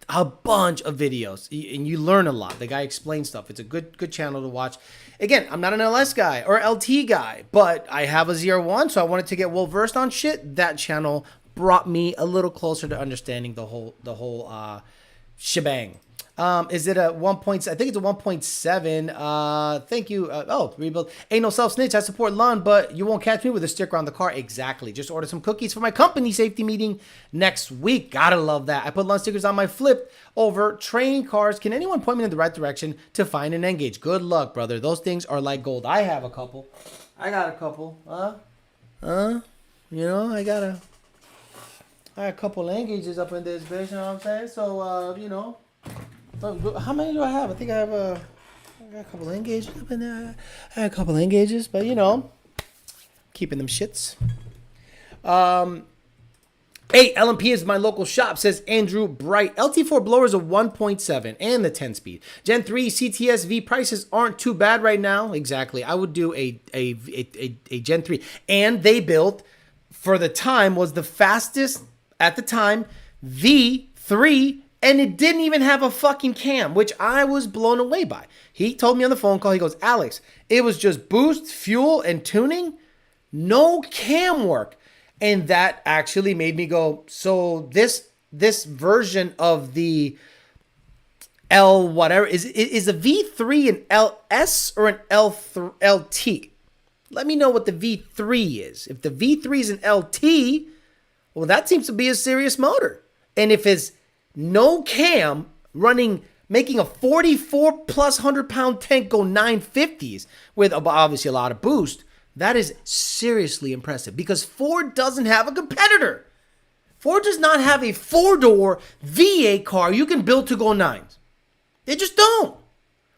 a bunch of videos, and you learn a lot. The guy explains stuff. It's a good channel to watch. Again, I'm not an LS guy or LT guy, but I have a ZR1, so I wanted to get well versed on shit. That channel brought me a little closer to understanding the whole shebang. Is it a 1. I think it's a 1.7. Thank you. Oh, rebuild. Ain't no self snitch. I support Lund, but you won't catch me with a sticker on the car. Exactly. Just order some cookies for my company safety meeting next week. Gotta love that. I put Lund stickers on my flip over train cars. Can anyone point me in the right direction to find an N-gauge? Good luck, brother. Those things are like gold. I have a couple. I got a couple. You know, I got a couple N-gauges up in this bitch. You know what I'm saying? So, you know. How many do I have? I think I got a couple of engages up in there. I had a couple of engages, but you know, keeping them shits. Hey, LMP is my local shop, says Andrew Bright. LT4 blower is a 1.7 and the 10-speed. Gen 3 CTS-V prices aren't too bad right now. Exactly. I would do a Gen 3. And they built, for the time, was the fastest, at the time, V3. And it didn't even have a fucking cam, which I was blown away by. He told me on the phone call, he goes, Alex, it was just boost, fuel, and tuning. No cam work. And that actually made me go, so this version of the L whatever, is a V3 an LS or an LT? Let me know what the V3 is. If the V3 is an LT, well, that seems to be a serious motor. And if it's no cam running, making a 44 plus 100-pound tank go 950s with obviously a lot of boost, that is seriously impressive because Ford doesn't have a competitor. Ford does not have a four-door V8 car you can build to go 9s. They just don't.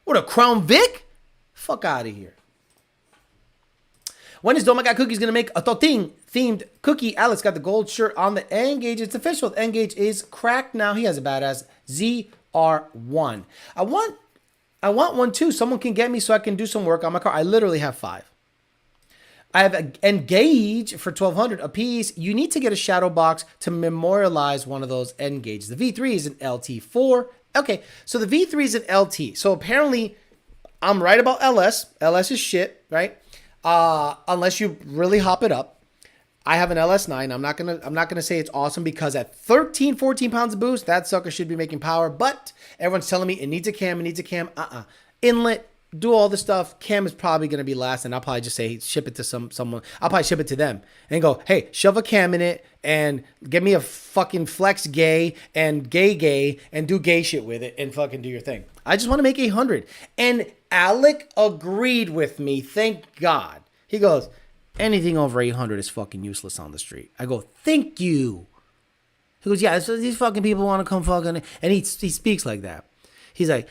What, a Crown Vic? Fuck out of here. When is Doma Got Cookies going to make a Toting themed cookie? Alex got the gold shirt on the N-Gauge. It's official. The N-Gauge is cracked now. He has a badass ZR1. I want one too. Someone can get me so I can do some work on my car. I literally have 5. I have an N-Gauge for $1,200 a piece. You need to get a shadow box to memorialize one of those N-Gauges. The V3 is an LT4. Okay, so the V3 is an LT. So apparently I'm right about LS. LS is shit, right? Unless you really hop it up. I have an LS9. I'm not gonna say it's awesome because at 13, 14 pounds of boost, that sucker should be making power. But everyone's telling me it needs a cam. It needs a cam. Inlet. Do all the stuff. Cam is probably gonna be last, and I'll probably just say ship it to someone. I'll probably ship it to them and go, hey, shove a cam in it and give me a fucking flex gay and gay and do gay shit with it and fucking do your thing. I just want to make 800. And Alec agreed with me. Thank God. He goes, anything over 800 is fucking useless on the street. I go, thank you. He goes, yeah, so these fucking people want to come fucking, and he speaks like that. He's like,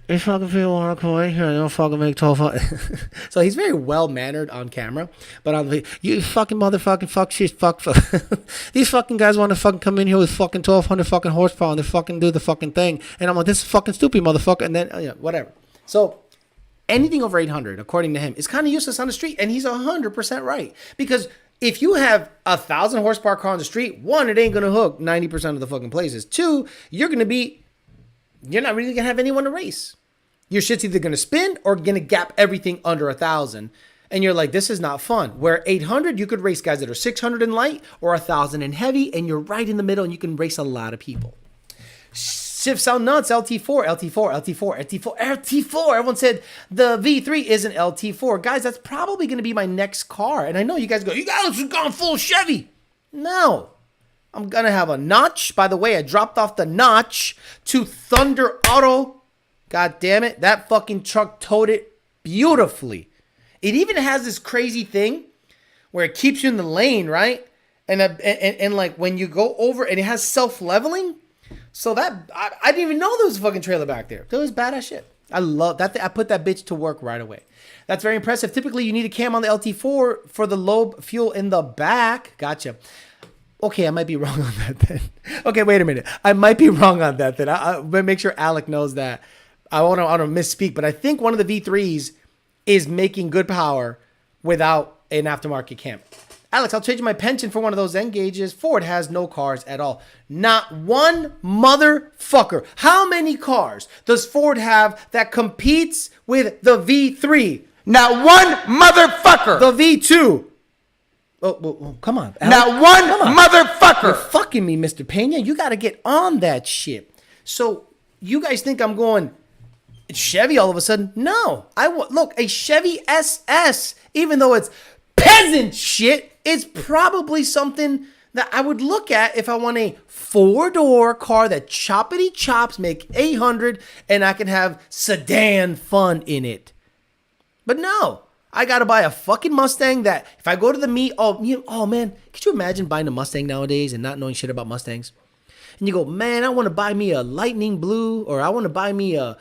These fucking people want to come in here and don't fucking make 12. So he's very well mannered on camera, but on the you fucking motherfucking fuck shit fuck. These fucking guys want to fucking come in here with fucking 1200 fucking horsepower and they fucking do the fucking thing, and I'm like, this is fucking stupid, motherfucker, and then whatever. So anything over 800, according to him, is kind of useless on the street, and he's 100% right, because if you have 1,000 horsepower car on the street, one, it ain't gonna hook 90% of the fucking places. Two, you're not really gonna have anyone to race. Your shit's either gonna spin or gonna gap everything under 1,000. And you're like, this is not fun. Where 800, you could race guys that are 600 in light or 1,000 in heavy, and you're right in the middle and you can race a lot of people. Shift sound nuts, LT4, LT4, LT4, LT4, LT4. Everyone said the V3 isn't LT4. Guys, that's probably gonna be my next car. And I know you guys go, you guys have gone full Chevy. No. I'm gonna have a notch. By the way, I dropped off the notch to Thunder Auto. God damn it. That fucking truck towed it beautifully. It even has this crazy thing where it keeps you in the lane, right? And like when you go over, and it has self-leveling. So that, I didn't even know there was a fucking trailer back there. That was badass shit. I love that. I put that bitch to work right away. That's very impressive. Typically, you need a cam on the LT4 for the low fuel in the back. Gotcha. Okay, I might be wrong on that then. Okay, wait a minute. I might be wrong on that then. I'll make sure Alec knows that. I want to misspeak, but I think one of the V3s is making good power without an aftermarket cam. Alex, I'll trade you my pension for one of those N gauges. Ford has no cars at all. Not one motherfucker. How many cars does Ford have that competes with the V3? Not one motherfucker. The V2. Oh, come on, Alex. Not one motherfucker. You're fucking me, Mr. Pena. You got to get on that shit. So you guys think I'm going Chevy all of a sudden? No. Look, a Chevy SS, even though it's peasant shit, is probably something that I would look at if I want a 4-door car that choppity chops, make 800, and I can have sedan fun in it. But no, I got to buy a fucking Mustang that if I go to the meet, oh man, could you imagine buying a Mustang nowadays and not knowing shit about Mustangs? And you go, man, I want to buy me a lightning blue, or I want to buy me a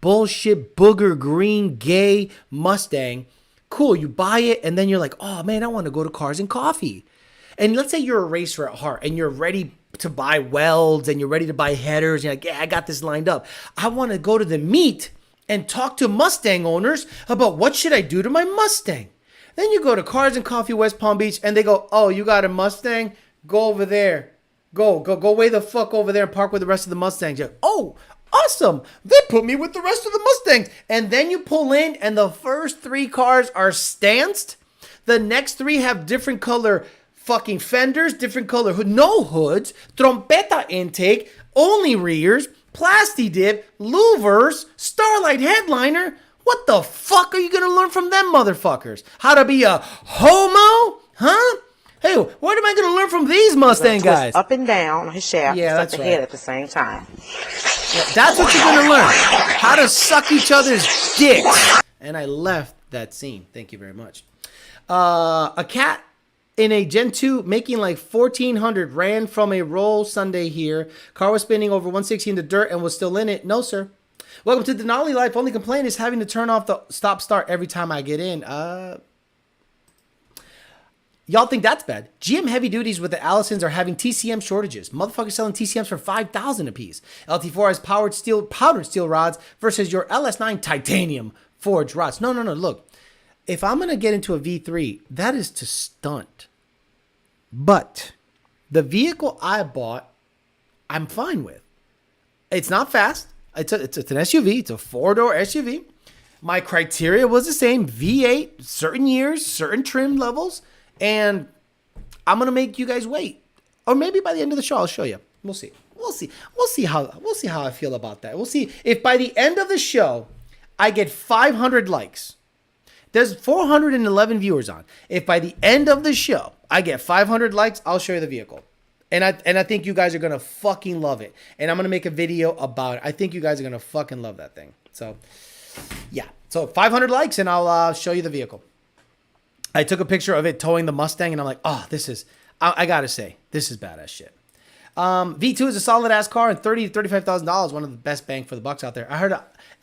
bullshit booger green gay Mustang. Cool, you buy it, and then you're like, oh man, I want to go to Cars and Coffee. And let's say you're a racer at heart, and you're ready to buy welds, and you're ready to buy headers, and you're like, yeah, I got this lined up. I want to go to the meet and talk to Mustang owners about what should I do to my Mustang. Then you go to Cars and Coffee West Palm Beach, and they go, oh, you got a Mustang? Go over there. Go way the fuck over there and park with the rest of the Mustangs. You're like, oh, awesome. They put me with the rest of the Mustangs. And then you pull in and the first 3 cars are stanced. The next 3 have different color fucking fenders, different color no hoods, trompeta intake, only rears, plasti dip, louvers, starlight headliner. What the fuck are you going to learn from them motherfuckers? How to be a homo? Huh? Hey, what am I going to learn from these Mustang guys? Up and down his shaft, yeah, suck that's the head right. at the same time. Yeah, that's what you're going to learn. How to suck each other's dicks. And I left that scene. Thank you very much. A cat in a Gen 2 making like 1,400 ran from a roll Sunday here. Car was spinning over 160 in the dirt and was still in it. No, sir. Welcome to Denali Life. Only complaint is having to turn off the stop-start every time I get in. Y'all think that's bad? GM heavy duties with the Allisons are having TCM shortages. Motherfuckers selling TCMs for $5,000 a piece. LT4 has powdered steel rods versus your LS9 titanium forged rods. No. Look, if I'm gonna get into a V3, that is to stunt. But the vehicle I bought, I'm fine with. It's not fast. It's an SUV. It's a 4-door SUV. My criteria was the same: V8, certain years, certain trim levels. And I'm gonna make you guys wait, or maybe by the end of the show I'll show you. We'll see. We'll see how I feel about that. We'll see if by the end of the show I get 500 likes. There's 411 viewers on. If by the end of the show I get 500 likes, I'll show you the vehicle. And I think you guys are gonna fucking love it. And I'm gonna make a video about it. I think you guys are gonna fucking love that thing. So yeah. So 500 likes and I'll show you the vehicle. I took a picture of it towing the Mustang, and I'm like, oh, this is, I gotta say, this is badass shit. V2 is a solid ass car, and $30,000 to $35,000, one of the best bang for the bucks out there. I heard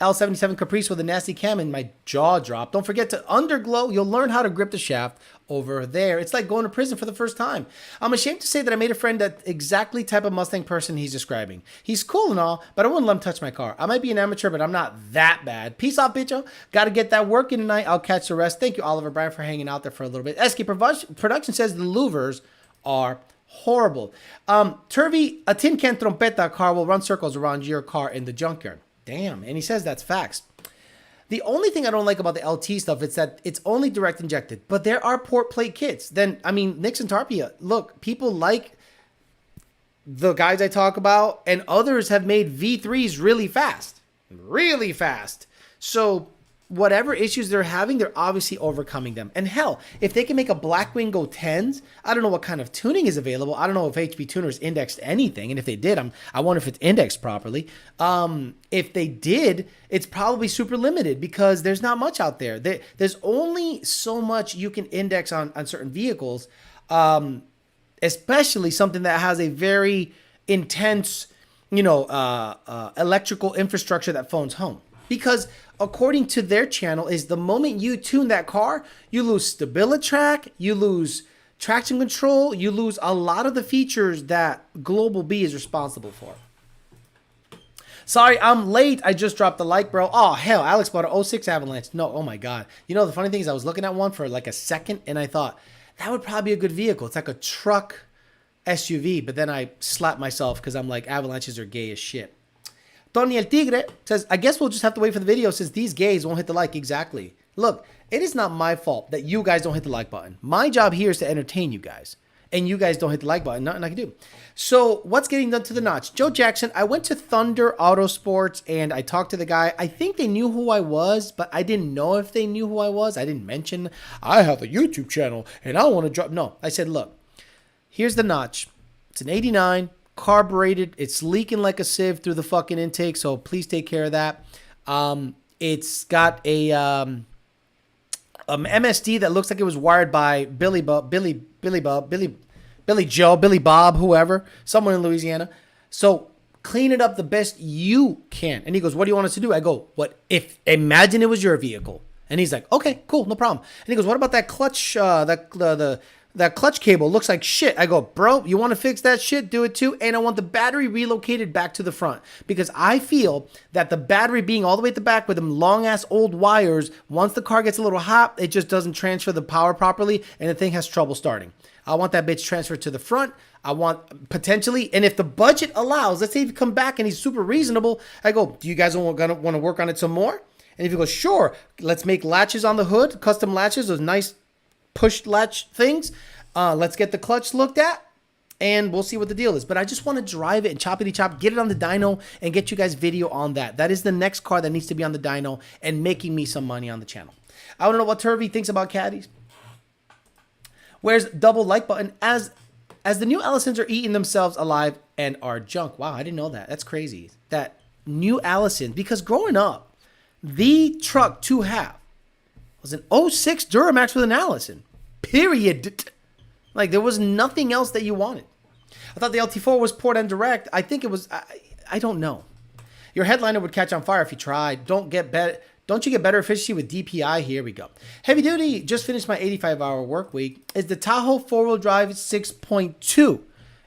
L77 Caprice with a nasty cam and my jaw dropped. Don't forget to underglow. You'll learn how to grip the shaft over there. It's like going to prison for the first time. I'm ashamed to say that I made a friend that exactly type of Mustang person he's describing. He's cool and all, but I wouldn't let him touch my car. I might be an amateur, but I'm not that bad. Peace out, bitcho. Got to get that work in tonight. I'll catch the rest. Thank you, Oliver Bryan, for hanging out there for a little bit. SK Production says the louvers are horrible. Turvy, a tin can trompeta car will run circles around your car in the junkyard. Damn. And he says that's facts. The only thing I don't like about the LT stuff is that it's only direct injected, but there are port plate kits. Then, I mean, Nixon Tarpia, look, people like the guys I talk about, and others have made V3s really fast. Really fast. So whatever issues they're having, they're obviously overcoming them. And hell, if they can make a Blackwing go 10s, I don't know what kind of tuning is available. I don't know if HP Tuners indexed anything. And if they did, I wonder if it's indexed properly. If they did, it's probably super limited because there's not much out there. There's only so much you can index on certain vehicles, especially something that has a very intense, electrical infrastructure that phones home. Because according to their channel, is the moment you tune that car, you lose StabiliTrak, you lose traction control, you lose a lot of the features that Global B is responsible for. Sorry, I'm late. I just dropped the like, bro. Oh, hell, Alex bought an 06 Avalanche. No, oh my God. The funny thing is I was looking at one for like a second and I thought, that would probably be a good vehicle. It's like a truck SUV, but then I slapped myself because I'm like, Avalanches are gay as shit. Tony El Tigre says, I guess we'll just have to wait for the video since these gays won't hit the like. Exactly. Look, it is not my fault that you guys don't hit the like button. My job here is to entertain you guys. And you guys don't hit the like button. Nothing I can do. So what's getting done to the notch? Joe Jackson, I went to Thunder Autosports and I talked to the guy. I think they knew who I was, but I didn't know if they knew who I was. I didn't mention, I have a YouTube channel and I want to drop. No, I said, look, here's the notch. It's an 89. Carbureted, it's leaking like a sieve through the fucking intake, so please take care of that. It's got a MSD that looks like it was wired by Billy Joe, Billy Bob, whoever, someone in Louisiana. So clean it up the best you can. And he goes, what do you want us to do? I go, imagine it was your vehicle. And he's like, okay, cool, no problem. And he goes, what about that clutch, that clutch cable looks like shit. I go, bro, you want to fix that shit? Do it too. And I want the battery relocated back to the front because I feel that the battery being all the way at the back with them long ass old wires, once the car gets a little hot, it just doesn't transfer the power properly and the thing has trouble starting. I want that bitch transferred to the front. I want potentially, and if the budget allows, let's say if you come back and he's super reasonable, I go, do you guys want to work on it some more? And if he goes, sure, let's make latches on the hood, custom latches, those nice push latch things. Let's get the clutch looked at and we'll see what the deal is. But I just want to drive it and choppity chop, get it on the dyno and get you guys video on that. That is the next car that needs to be on the dyno and making me some money on the channel. I want to know what Turvy thinks about caddies. Where's double like button as the new Allisons are eating themselves alive and are junk. Wow, I didn't know that. That's crazy. That new Allison, because growing up, the truck to have was an 06 Duramax with an Allison. Period. Like, there was nothing else that you wanted. I thought the LT4 was port and direct. I think it was, I don't know. Your headliner would catch on fire if you tried. Don't you get better efficiency with DPI? Here we go. Heavy duty, just finished my 85-hour work week. Is the Tahoe 4-wheel drive 6.2.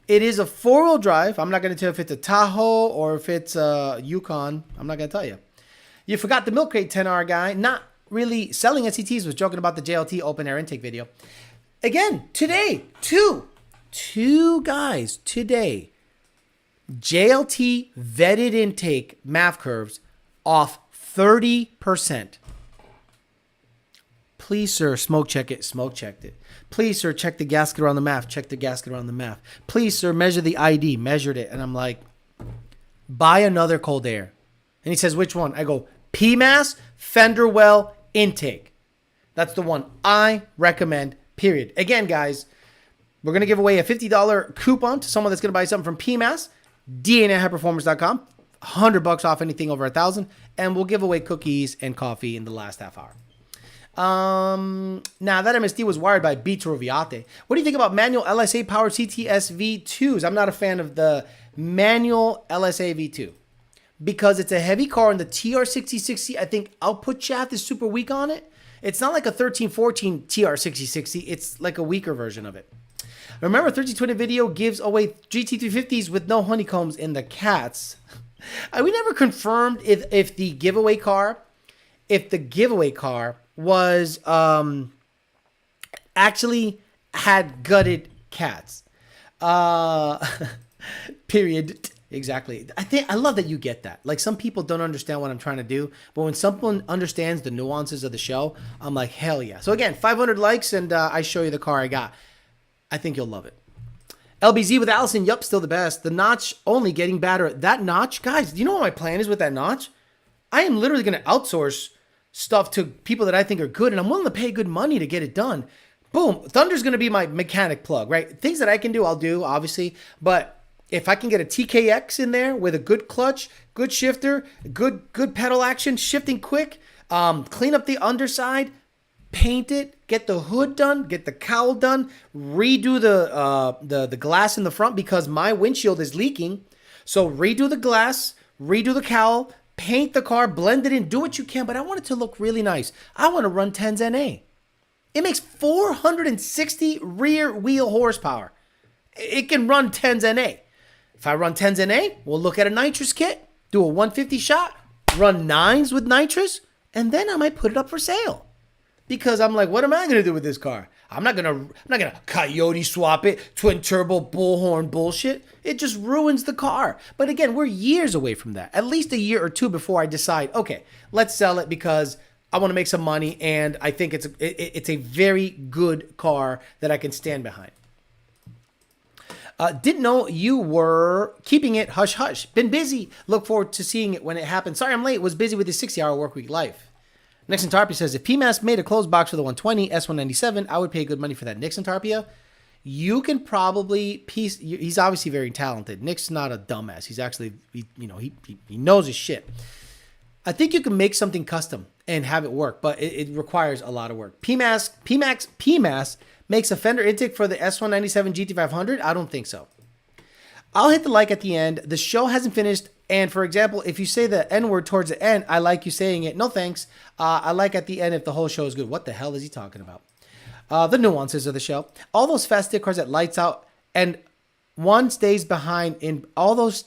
It is a 4-wheel drive. I'm not going to tell you if it's a Tahoe or if it's a Yukon. I'm not going to tell you. You forgot the milk crate 10R guy. Not really selling SCTs, was joking about the JLT open air intake video. Again, today, two guys today, JLT vetted intake MAF curves off 30%. Please, sir, smoke check it. Smoke checked it. Please, sir, check the gasket around the MAF. Check the gasket around the MAF. Please, sir, measure the ID. Measured it. And I'm like, buy another cold air. And he says, which one? I go, PMAS Fender Well intake. That's the one I recommend, period. Again, guys, we're going to give away a $50 coupon to someone that's going to buy something from PMAS, DNA@highperformance.com, $100 off anything over 1,000, and we'll give away cookies and coffee in the last half hour. Now that MSD was wired by B. Troviate. What do you think about manual LSA powered CTS V2s? I'm not a fan of the manual LSA V2. because it's a heavy car and the TR6060, I think output shaft is super weak on it. It's not like a 1314 TR6060. It's like a weaker version of it. Remember, 1320 Video gives away GT350s with no honeycombs in the cats. We never confirmed if the giveaway car was actually had gutted cats. Period. Exactly. I love that you get that. Like, some people don't understand what I'm trying to do, but when someone understands the nuances of the show, I'm like, hell yeah. So again, 500 likes and I show you the car I got. I think you'll love it. LBZ with Allison. Yup, still the best. The notch only getting better. That notch, guys, do you know what my plan is with that notch? I am literally going to outsource stuff to people that I think are good, and I'm willing to pay good money to get it done. Boom. Thunder's going to be my mechanic plug, right? Things that I can do, I'll do, obviously. But if I can get a TKX in there with a good clutch, good shifter, good pedal action, shifting quick, clean up the underside, paint it, get the hood done, get the cowl done, redo the glass in the front because my windshield is leaking. So redo the glass, redo the cowl, paint the car, blend it in, do what you can, but I want it to look really nice. I want to run 10s NA. It makes 460 rear wheel horsepower. It can run 10s NA. If I run 10s NA, we'll look at a nitrous kit, do a 150 shot, run 9s with nitrous, and then I might put it up for sale. Because I'm like, what am I going to do with this car? I'm not gonna coyote swap it, twin turbo bullhorn bullshit. It just ruins the car. But again, we're years away from that. At least a year or two before I decide, okay, let's sell it because I want to make some money and I think it's a very good car that I can stand behind. Didn't know you were keeping it hush hush. Been busy. Look forward to seeing it when it happens. Sorry I'm late. Was busy with the 60-hour work week life. Nixon Tarpia says, if PMAS made a closed box for the 120 S197, I would pay good money for that. Nixon Tarpia, you can probably piece. He's obviously very talented. Nick's not a dumbass. He's actually, he knows his shit. I think you can make something custom and have it work, but it requires a lot of work. PMAS makes a fender intake for the S197 GT500. I don't think so. I'll hit the like at the end. The show hasn't finished. And for example, if you say the N word towards the end, I like you saying it. No thanks. I like at the end if the whole show is good. What the hell is he talking about? The nuances of the show. All those fast stick cars that lights out and one stays behind in all those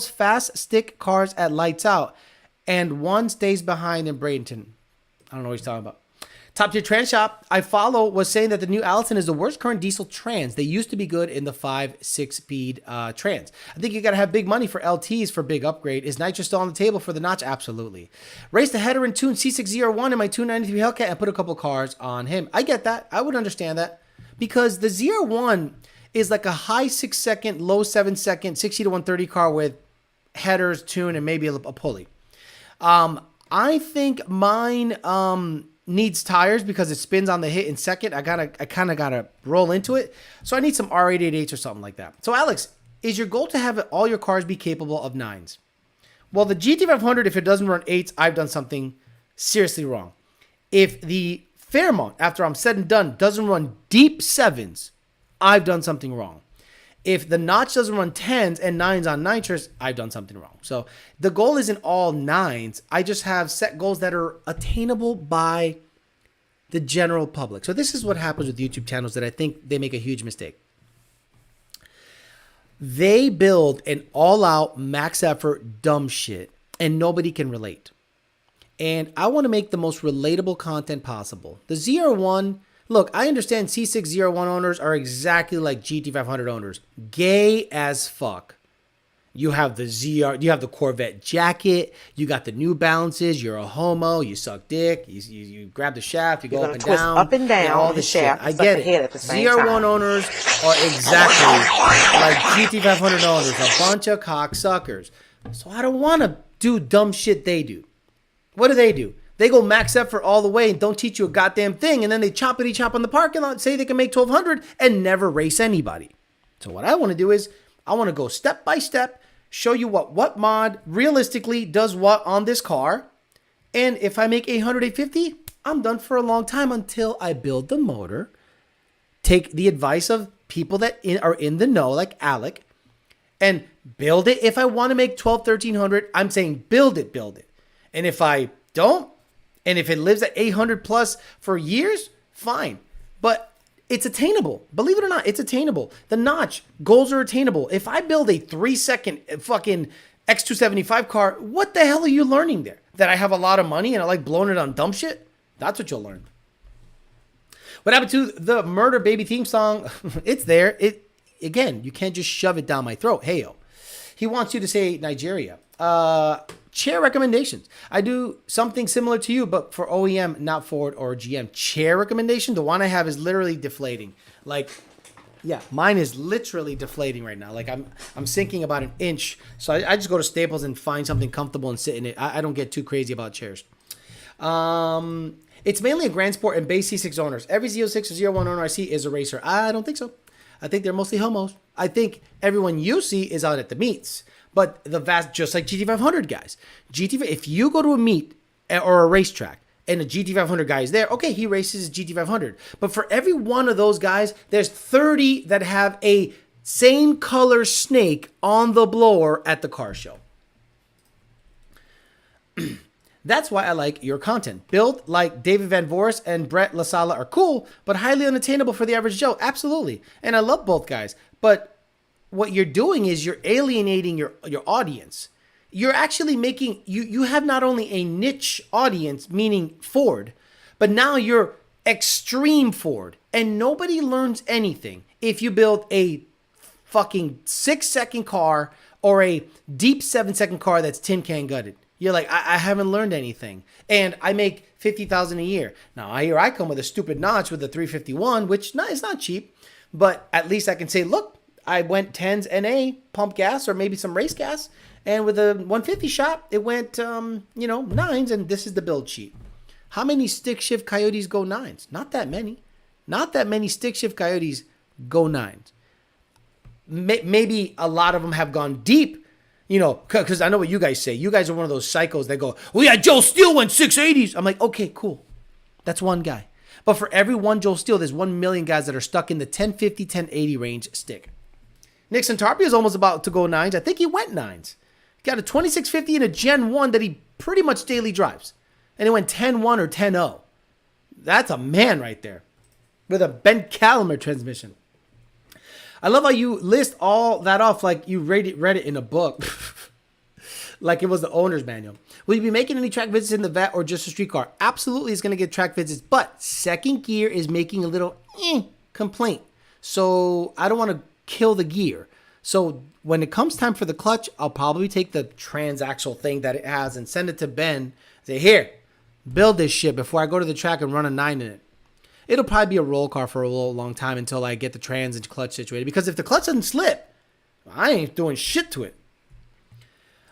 fast stick cars at lights out and one stays behind in Bradenton. I don't know what he's talking about. Top tier trans shop I follow was saying that the new Allison is the worst current diesel trans. They used to be good in the 5-6 speed trans. I think you got to have big money for LTs for big upgrade. Is Nitro still on the table for the notch? Absolutely. Race the header and tune C601 in my 293 Hellcat and put a couple cars on him. I get that. I would understand that because the 01 is like a high 6 second, low 7 second, 60 to 130 car with headers, tune, and maybe a pulley. I think mine needs tires because it spins on the hit in second. I kind of gotta roll into it. So I need some R888s or something like that. So Alex, is your goal to have all your cars be capable of 9s? Well, the GT500, if it doesn't run 8s, I've done something seriously wrong. If the Fairmont, after I'm said and done, doesn't run deep 7s, I've done something wrong. If the notch doesn't run 10s and 9s on nitrous, I've done something wrong. So the goal isn't all 9s. I just have set goals that are attainable by the general public. So this is what happens with YouTube channels that I think they make a huge mistake. They build an all-out, max effort, dumb shit, and nobody can relate. And I want to make the most relatable content possible. The ZR1... Look, I understand C601 owners are exactly like GT500 owners. Gay as fuck. You have the ZR, you have the Corvette jacket, you got the New Balances, you're a homo, you suck dick, you grab the shaft, you go up and down all this shit. I get it. ZR1 owners are exactly like GT500 owners, a bunch of cocksuckers. So I don't want to do dumb shit they do. What do? They go max effort all the way and don't teach you a goddamn thing. And then they choppity chop on the parking lot, say they can make 1,200 and never race anybody. So what I want to do is I want to go step by step, show you what mod realistically does what on this car. And if I make 800, 850, I'm done for a long time until I build the motor, take the advice of people that are in the know, like Alec, and build it. If I want to make 12, 1300, I'm saying build it. And if I don't, and if it lives at 800 plus for years, fine. But it's attainable. Believe it or not, it's attainable. The notch goals are attainable. If I build a 3-second fucking X275 car, what the hell are you learning there? That I have a lot of money and I like blowing it on dumb shit? That's what you'll learn. What happened to the Murder Baby theme song? It's there. Again, you can't just shove it down my throat. Hey, yo. He wants you to say Nigeria. Chair recommendations. I do something similar to you, but for OEM, not Ford or GM. Chair recommendation, the one I have is literally deflating. Like, yeah, mine is literally deflating right now. Like I'm sinking about an inch. So I just go to Staples and find something comfortable and sit in it. I don't get too crazy about chairs. It's mainly a Grand Sport and base C6 owners. Every Z06 or Z01 owner I see is a racer. I don't think so. I think they're mostly homos. I think everyone you see is out at the meets. But the vast, just like GT500 guys. If you go to a meet or a racetrack and a GT500 guy is there, okay, he races GT500. But for every one of those guys, there's 30 that have a same color snake on the blower at the car show. That's why I like your content. Build like David Van Voris and Brett LaSala are cool, but highly unattainable for the average Joe. Absolutely. And I love both guys. But what you're doing is you're alienating your audience. You're actually making, you have not only a niche audience, meaning Ford, but now you're extreme Ford. And nobody learns anything if you build a fucking 6-second car or a deep 7-second car that's tin can gutted. You're like, I haven't learned anything. And I make $50,000 a year. Now, here I come with a stupid notch with a 351, which it's not cheap. But at least I can say, look, I went 10s NA, pump gas, or maybe some race gas. And with a 150 shot, it went, 9s. And this is the build sheet. How many stick shift Coyotes go 9s? Not that many. Not that many stick shift Coyotes go 9s. Maybe a lot of them have gone deep. Because I know what you guys say. You guys are one of those psychos that go, well, yeah, Joe Steele went 680s. I'm like, okay, cool. That's one guy. But for every one Joe Steele, there's 1 million guys that are stuck in the 1050, 1080 range stick. Nick Santarpia is almost about to go 9s. I think he went 9s. Got a 2650 and a Gen 1 that he pretty much daily drives. And he went 10-1 or 10-0. That's a man right there. With a bent caliber transmission. I love how you list all that off like you read it in a book. Like it was the owner's manual. Will you be making any track visits in the vet or just a street car? Absolutely, it's going to get track visits. But second gear is making a little complaint. So I don't want to kill the gear. So when it comes time for the clutch, I'll probably take the transaxle thing that it has and send it to Ben. Say, here, build this shit before I go to the track and run a 9 in it. It'll probably be a roll car for a long time until I get the trans and clutch situated. Because if the clutch doesn't slip, I ain't doing shit to it.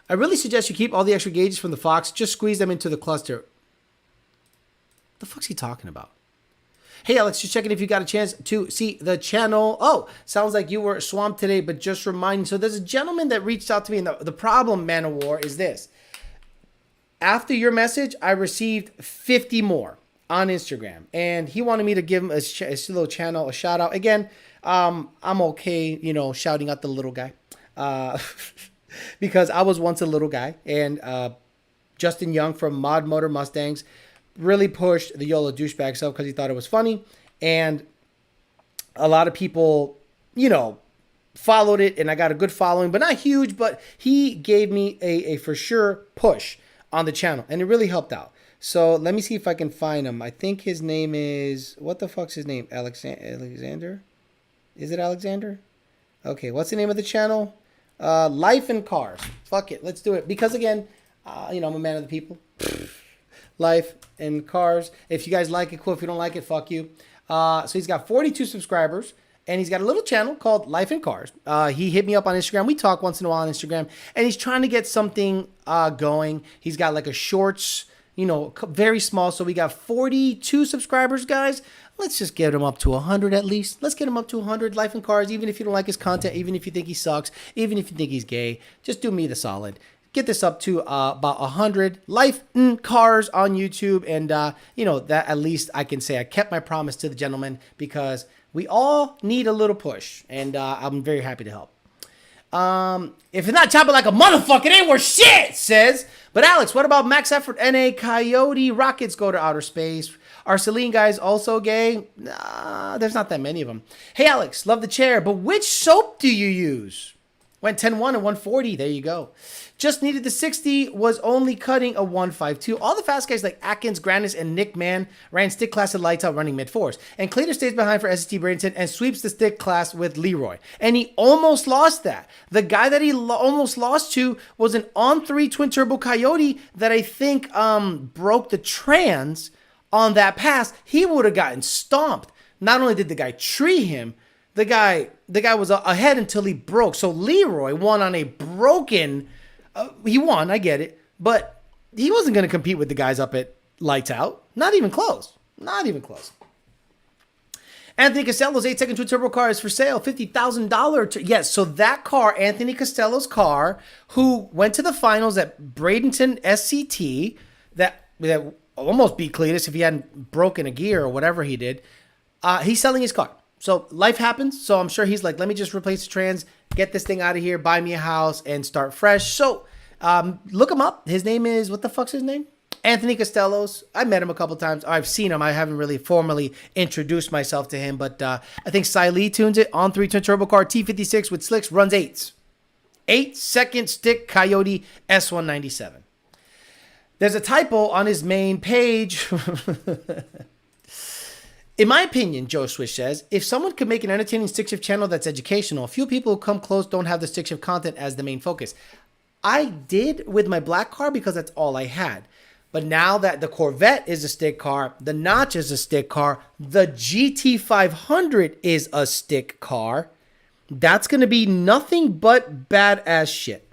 I really suggest you keep all the extra gauges from the Fox. Just squeeze them into the cluster. The fuck's he talking about? Hey, Alex, just checking if you got a chance to see the channel. Oh, sounds like you were swamped today, but just reminding. So there's a gentleman that reached out to me, and the problem, Man of War, is this. After your message, I received 50 more on Instagram, and he wanted me to give him a little channel, a shout out. Again, I'm okay, shouting out the little guy, because I was once a little guy, and Justin Young from Mod Motor Mustangs really pushed the YOLO douchebag stuff because he thought it was funny, and a lot of people, followed it, and I got a good following, but not huge, but he gave me a for sure push on the channel, and it really helped out. So let me see if I can find him. I think his name is, what the fuck's his name? Alexander? Is it Alexander? Okay, what's the name of the channel? Life and Cars. Fuck it, let's do it. Because again, I'm a man of the people. Life and Cars. If you guys like it, cool. If you don't like it, fuck you. So he's got 42 subscribers. And he's got a little channel called Life and Cars. He hit me up on Instagram. We talk once in a while on Instagram. And he's trying to get something going. He's got like a shorts, very small. So we got 42 subscribers, guys. Let's just get him up to 100 at least. Let's get him up to 100. Life and Cars, even if you don't like his content, even if you think he sucks, even if you think he's gay, just do me the solid. Get this up to about 100. Life and Cars on YouTube. And, that at least I can say I kept my promise to the gentleman because we all need a little push. And I'm very happy to help. If it's not chopping like a motherfucker, it ain't worth shit, says. But Alex, what about Max Effort, NA, Coyote, Rockets go to outer space? Are Celine guys also gay? Nah, there's not that many of them. Hey Alex, love the chair, but which soap do you use? Went 10-1 and 140. There you go. Just needed the 60, was only cutting a 152. All the fast guys like Atkins, Granis, and Nick Mann ran stick class and lights out running mid-fours. And Clayton stays behind for SST Bradenton and sweeps the stick class with Leroy. And he almost lost that. The guy that he almost lost to was an on-3 twin-turbo Coyote that I think broke the trans on that pass. He would have gotten stomped. Not only did the guy tree him, the guy was ahead until he broke. So Leroy won on a broken... he won, I get it. But he wasn't going to compete with the guys up at Lights Out. Not even close. Not even close. Anthony Costello's 8-second twin turbo car is for sale. $50,000. Yes, so that car, Anthony Costello's car, who went to the finals at Bradenton SCT, that almost beat Cletus if he hadn't broken a gear or whatever he did. He's selling his car. So life happens. So I'm sure he's like, let me just replace the trans, get this thing out of here, buy me a house, and start fresh. So look him up. His name is, what the fuck's his name? Anthony Costello's. I met him a couple times. I've seen him. I haven't really formally introduced myself to him. But I think Cy Lee tunes it. On 3 twin turbo car, T56 with slicks, runs 8s. 8-second stick Coyote S197. There's a typo on his main page. In my opinion, Joe Swish says, if someone could make an entertaining stick shift channel that's educational, a few people who come close don't have the stick shift content as the main focus. I did with my black car because that's all I had. But now that the Corvette is a stick car, the Notch is a stick car, the GT500 is a stick car, that's going to be nothing but badass shit.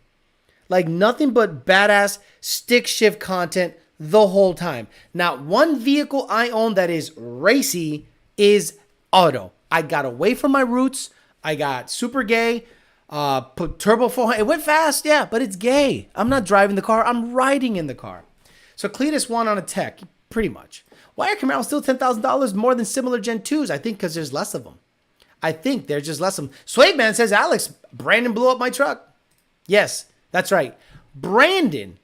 Like nothing but badass stick shift content the whole time. Now, one vehicle I own that is racy is auto. I got away from my roots. I got super gay. Put turbo 400. It went fast, yeah, but it's gay. I'm not driving the car. I'm riding in the car. So Cletus won on a tech, pretty much. Why are Camaros still $10,000 more than similar Gen 2s? I think because there's less of them. I think there's just less of them. Swag Man says, Alex, Brandon blew up my truck. Yes, that's right. Brandon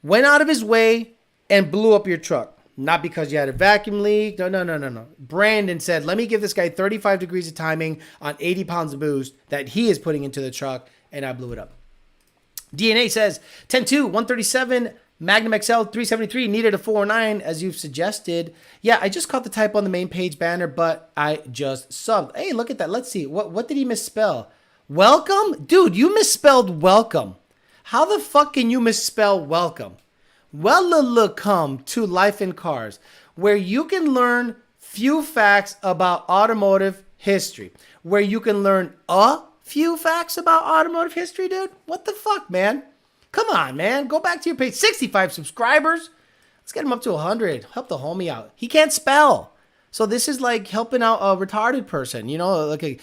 went out of his way and blew up your truck. Not because you had a vacuum leak. No. Brandon said, let me give this guy 35 degrees of timing on 80 pounds of boost that he is putting into the truck, and I blew it up. DNA says, 10-2, 137, Magnum XL 373, needed a 409, as you've suggested. Yeah, I just caught the type on the main page banner, but I just subbed. Hey, look at that. Let's see. What did he misspell? Welcome? Dude, you misspelled welcome. How the fuck can you misspell welcome? Welcome to Life in Cars, where you can learn few facts about automotive history. Where you can learn a few facts about automotive history, dude. What the fuck, man? Come on, man. Go back to your page. 65 subscribers. Let's get him up to 100. Help the homie out. He can't spell. So this is like helping out a retarded person, like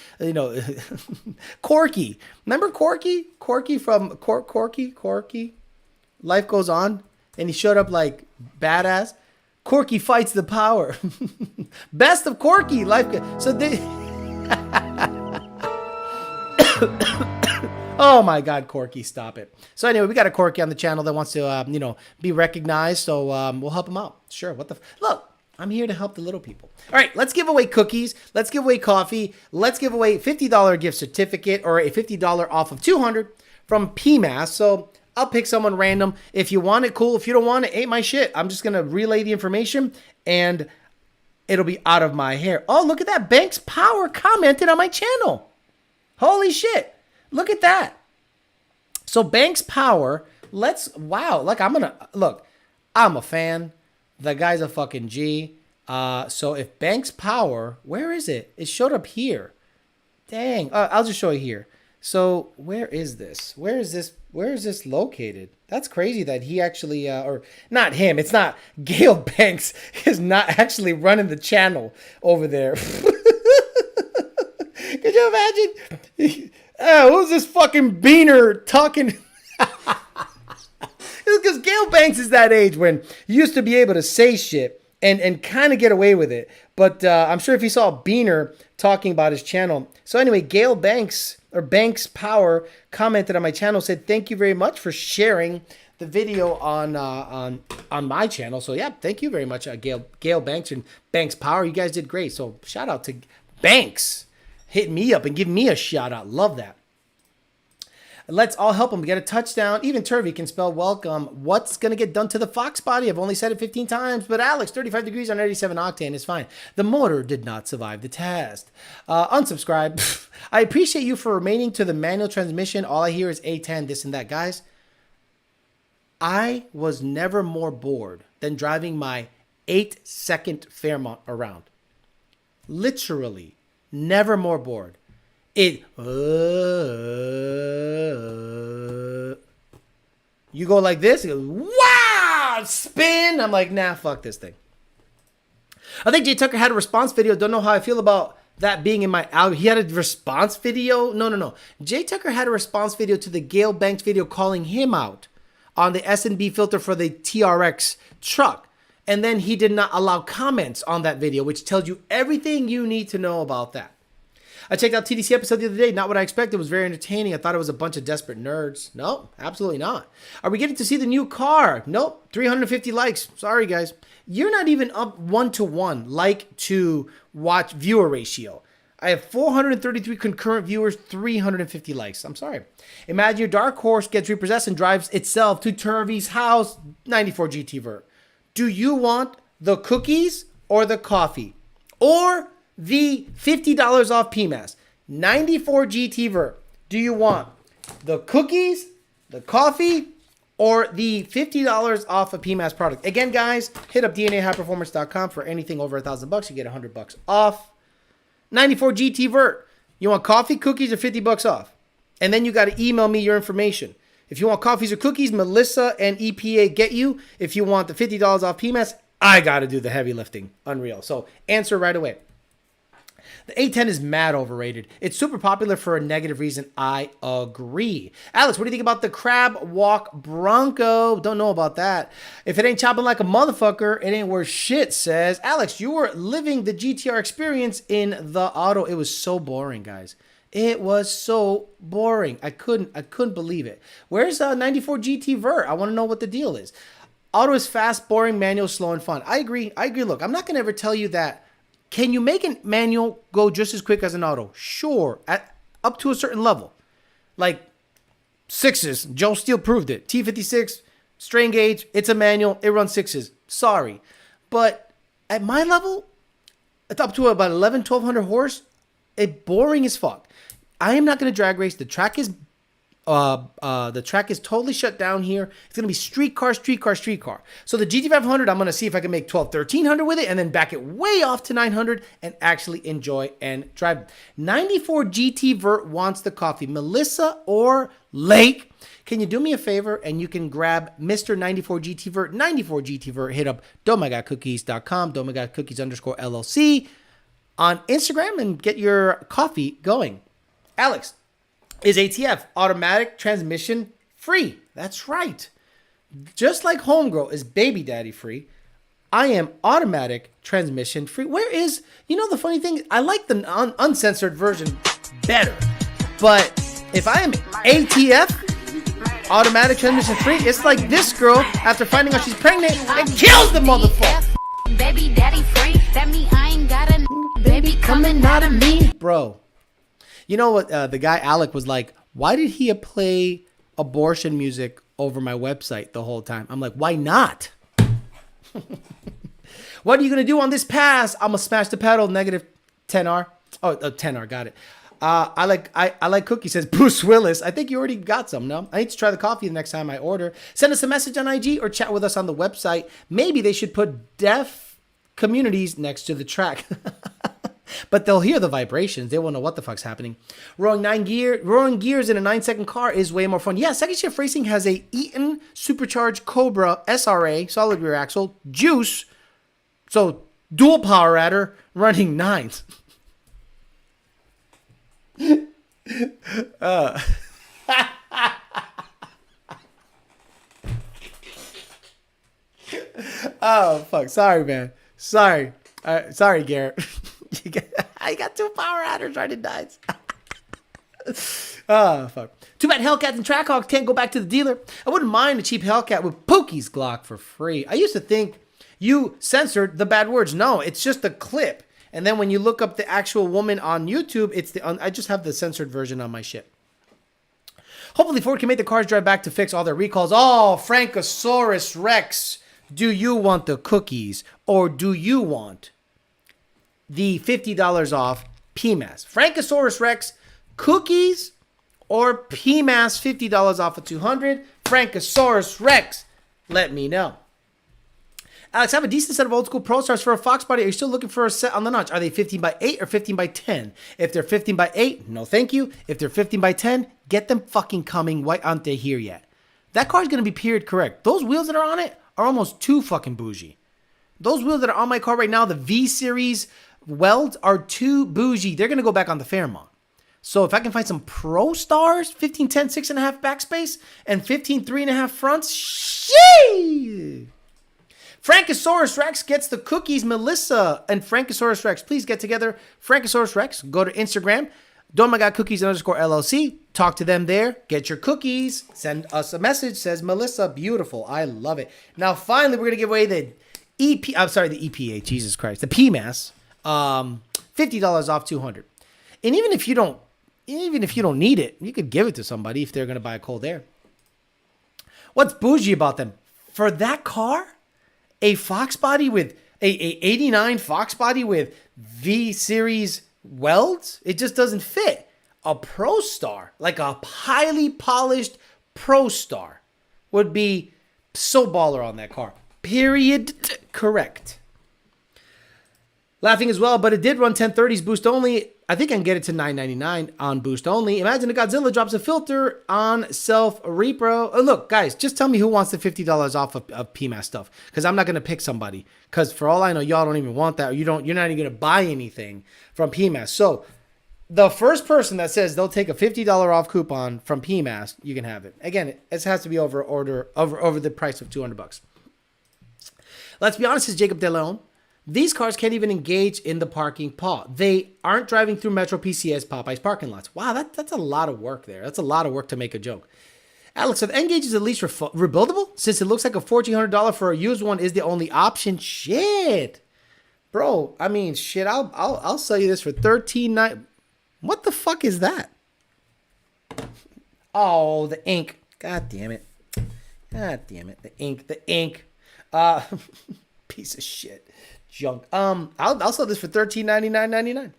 Corky. Remember Corky? Corky from Corky. Life Goes On, and he showed up like badass. Corky fights the power. Best of Corky. So they. Oh my God, Corky, stop it. So anyway, we got a Corky on the channel that wants to, be recognized. So we'll help him out. Sure. Look. I'm here to help the little people. All right, let's give away cookies. Let's give away coffee. Let's give away $50 gift certificate or a $50 off of $200 from PMAS. So I'll pick someone random. If you want it, cool. If you don't want it, ain't my shit. I'm just going to relay the information and it'll be out of my hair. Oh, look at that. Banks Power commented on my channel. Holy shit. Look at that. So Banks Power, I'm a fan. The guy's a fucking G. So if Banks Power, where is it? It showed up here. Dang. I'll just show you here. So where is this? Where is this located? That's crazy that he actually, or not him. It's not Gail Banks is not actually running the channel over there. Could you imagine? Who's this fucking beaner talking? Because Gail Banks is that age when you used to be able to say shit and kind of get away with it. But I'm sure if he saw Beaner talking about his channel. So anyway, Gail Banks, Banks Power commented on my channel, said thank you very much for sharing the video on my channel. So yeah, thank you very much, Gail Banks and Banks Power. You guys did great. So shout out to Banks, hit me up and give me a shout out. Love that. Let's all help him get a touchdown. Even Turvey can spell welcome. What's going to get done to the Fox body? I've only said it 15 times, but Alex, 35 degrees on 87 octane is fine. The motor did not survive the test. Unsubscribe. I appreciate you for remaining to the manual transmission. All I hear is A10, this and that. Guys, I was never more bored than driving my 8-second Fairmont around. Literally, never more bored. You go like this, it goes, wow, spin. I'm like, nah, fuck this thing. I think Jay Tucker had a response video. Don't know how I feel about that being in my album. He had a response video. No. Jay Tucker had a response video to the Gail Banks video calling him out on the S&B filter for the TRX truck. And then he did not allow comments on that video, which tells you everything you need to know about that. I checked out TDC episode the other day. Not what I expected. It was very entertaining. I thought it was a bunch of desperate nerds. No, absolutely not. Are we getting to see the new car? Nope. 350 likes. Sorry, guys. You're not even up 1-to-1 like to watch viewer ratio. I have 433 concurrent viewers, 350 likes. I'm sorry. Imagine your dark horse gets repossessed and drives itself to Turvey's house. 94 GT Vert. Do you want the cookies or the coffee? Or the $50 off PMAS? 94 GT Vert. Do you want the cookies, the coffee, or the $50 off a PMAS product? Again, guys, hit up DNAHighperformance.com for anything over $1,000. You get $100 off. 94 GT Vert. You want coffee, cookies, or $50 off? And then you got to email me your information. If you want coffees or cookies, Melissa and EPA get you. If you want the $50 off PMAS, I got to do the heavy lifting. Unreal. So answer right away. The A10 is mad overrated. It's super popular for a negative reason. I agree. Alex, what do you think about the Crab Walk Bronco? Don't know about that. If it ain't chopping like a motherfucker, it ain't worth shit, says Alex. You were living the GTR experience in the auto. It was so boring, guys. It was so boring. I couldn't believe it. Where's 94 GT Vert? I want to know what the deal is. Auto is fast, boring, manual, slow, and fun. I agree. Look, I'm not going to ever tell you that. Can you make a manual go just as quick as an auto? Sure, up to a certain level. Like sixes, Joe Steele proved it. T56, strain gauge, it's a manual, it runs sixes. Sorry. But at my level, it's up to about 1,100 horse, it's boring as fuck. I am not going to drag race. The track is totally shut down here. It's going to be streetcar. So the GT500, I'm going to see if I can make 1,300 with it and then back it way off to 900 and actually enjoy and drive. 94 GT Vert wants the coffee. Melissa or Lake, can you do me a favor and you can grab Mr. 94 GT Vert, 94 GT Vert, hit up domagotcookies.com, domagotcookies_LLC on Instagram and get your coffee going. Alex, is ATF automatic transmission free? That's right. Just like Homegrow is baby daddy free, I am automatic transmission free. Where is, the funny thing, I like the uncensored version better. But if I am ATF automatic transmission free, it's like this girl after finding out she's pregnant and kills the motherfucker. Baby daddy free, that mean I ain't got a baby coming out of me. Bro. You know what? The guy Alec was like, why did he play abortion music over my website the whole time? I'm like, why not? What are you going to do on this pass? I'm going to smash the pedal, negative 10R. Oh, 10R, got it. I like cookie, says Bruce Willis. I think you already got some, no? I need to try the coffee the next time I order. Send us a message on IG or chat with us on the website. Maybe they should put deaf communities next to the track. But they'll hear the vibrations. They won't know what the fuck's happening. Rolling gears in a 9-second car is way more fun. Yeah, Second Shift Racing has a Eaton Supercharged Cobra SRA, solid rear axle, juice, so dual power adder, running 9s. Oh, fuck. Sorry, man. Sorry. Sorry, Garrett. I got 2 power adders running 9s. Oh, fuck. Too bad Hellcats and Trackhawks can't go back to the dealer. I wouldn't mind a cheap Hellcat with Pookie's Glock for free. I used to think you censored the bad words. No, it's just a clip. And then when you look up the actual woman on YouTube, I just have the censored version on my shit. Hopefully Ford can make the cars drive back to fix all their recalls. Oh, Frankosaurus Rex. Do you want the cookies or do you want the $50 off PMAS? Frankosaurus Rex, cookies or PMAS $50 off of $200? Frankosaurus Rex, let me know. Alex, I have a decent set of old school Pro Stars for a Fox body. Are you still looking for a set on the notch? Are they 15 by 8 or 15 by 10? If they're 15 by 8, no thank you. If they're 15 by 10, get them fucking coming. Why aren't they here yet? That car's going to be period correct. Those wheels that are on it are almost too fucking bougie. Those wheels that are on my car right now, the V-Series welds, are too bougie. They're going to go back on the Fairmont. So if I can find some Pro Stars, 1510 6.5 backspace, and 15 3.5 fronts, sheesh! Frankosaurus Rex gets the cookies. Melissa and Frankosaurus Rex, please get together. Frankosaurus Rex, go to Instagram. Don't my god cookies _ LLC. Talk to them there. Get your cookies. Send us a message. Says Melissa. Beautiful. I love it. Now, finally, we're going to give away the the EPA. Jesus Christ. The PMAS. $50 off 200. And even if you don't need it, you could give it to somebody if they're going to buy a cold air. What's bougie about them? For that car, a Fox body with a 89 Fox body with V-Series welds, it just doesn't fit. A Pro Star, like a highly polished Pro Star, would be so baller on that car. Period. Correct. Laughing as well, but it did run 1030s boost only. I think I can get it to $9.99 on boost only. Imagine a Godzilla drops a filter on self repro. Oh, look, guys, just tell me who wants the $50 off of PMAS stuff, because I'm not going to pick somebody. Because for all I know, y'all don't even want that, or you're not even going to buy anything from PMAS. So the first person that says they'll take a $50 off coupon from PMAS, you can have it. Again, it has to be over the price of $200. Let's be honest, says Jacob DeLeon. These cars can't even engage in the parking paw. They aren't driving through Metro PCS Popeye's parking lots. Wow, that's a lot of work there. That's a lot of work to make a joke. Alex, so the N-Gauge is at least rebuildable? Since it looks like a $1,400 for a used one is the only option? Shit. Bro, I mean, shit, I'll sell you this for $13.9. What the fuck is that? Oh, the ink. God damn it. The ink. Piece of shit. Junk. I'll sell this for $13.99.99.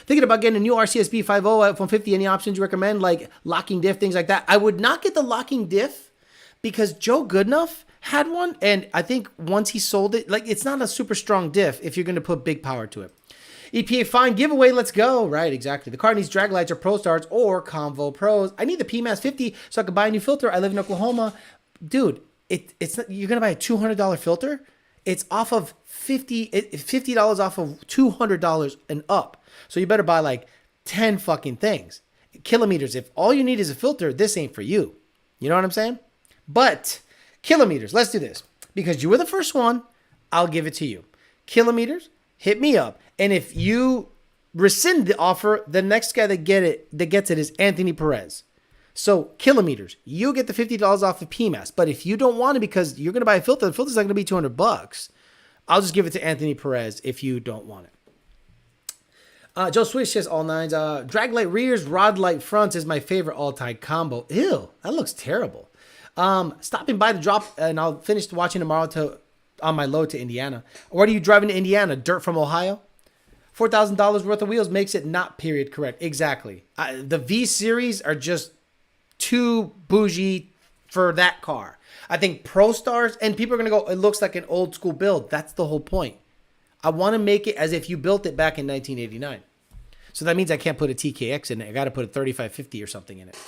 Thinking about getting a new RCSB 50 F-150. Any options you recommend, like locking diff, things like that? I would not get the locking diff because Joe Goodenough had one, and I think once he sold it, like, it's not a super strong diff if you're going to put big power to it. EPA fine giveaway, let's go. Right, exactly. The car needs drag lights or Pro Stars or Convo Pros. I need the PMAS 50 so I can buy a new filter. I live in Oklahoma. Dude, it's not, you're going to buy a $200 filter? It's off of $50 off of $200 and up. So you better buy like 10 fucking things. Kilometers, if all you need is a filter, this ain't for you. You know what I'm saying? But Kilometers, let's do this. Because you were the first one, I'll give it to you. Kilometers, hit me up. And if you rescind the offer, the next guy that gets it is Anthony Perez. So Kilometers, you get the $50 off of PMAS. But if you don't want it because you're going to buy a filter, the filter's not going to be $200. I'll just give it to Anthony Perez if you don't want it. Joe Swish says all nines. Drag light rears, rod light fronts is my favorite all-time combo. Ew, that looks terrible. Stopping by to drop, and I'll finish watching tomorrow on my load to Indiana. What are you driving to Indiana? Dirt from Ohio? $4,000 worth of wheels makes it not period correct. Exactly. The V-Series are just too bougie for that car. I think Pro Stars, and people are going to go, it looks like an old school build. That's the whole point. I want to make it as if you built it back in 1989. So that means I can't put a TKX in it. I got to put a 3550 or something in it.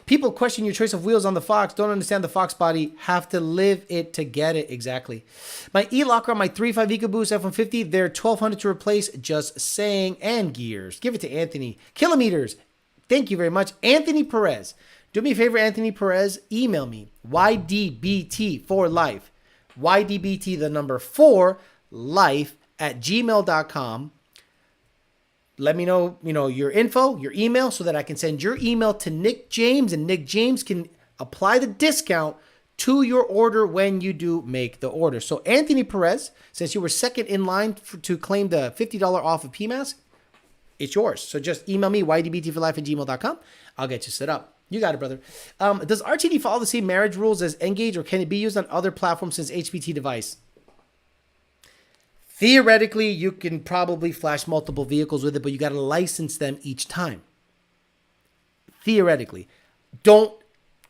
People question your choice of wheels on the Fox. Don't understand the Fox body. Have to live it to get it. Exactly. My E-Locker on my 3.5 EcoBoost F-150, they're $1,200 to replace. Just saying. And gears. Give it to Anthony. Kilometers. Thank you very much. Anthony Perez. Do me a favor, Anthony Perez. Email me. YDBT4life. YDBT, the number 4, life at gmail.com. let me know, your info, your email, so that I can send your email to Nick James, and Nick James can apply the discount to your order when you do make the order. So Anthony Perez, since you were second in line to claim the $50 off of PMAS, it's yours. So just email me, ydbtforlife@gmail.com. I'll get you set up. You got it, brother. Does RTD follow the same marriage rules as Engage, or can it be used on other platforms since HPT device? Theoretically, you can probably flash multiple vehicles with it, but you got to license them each time. Theoretically. Don't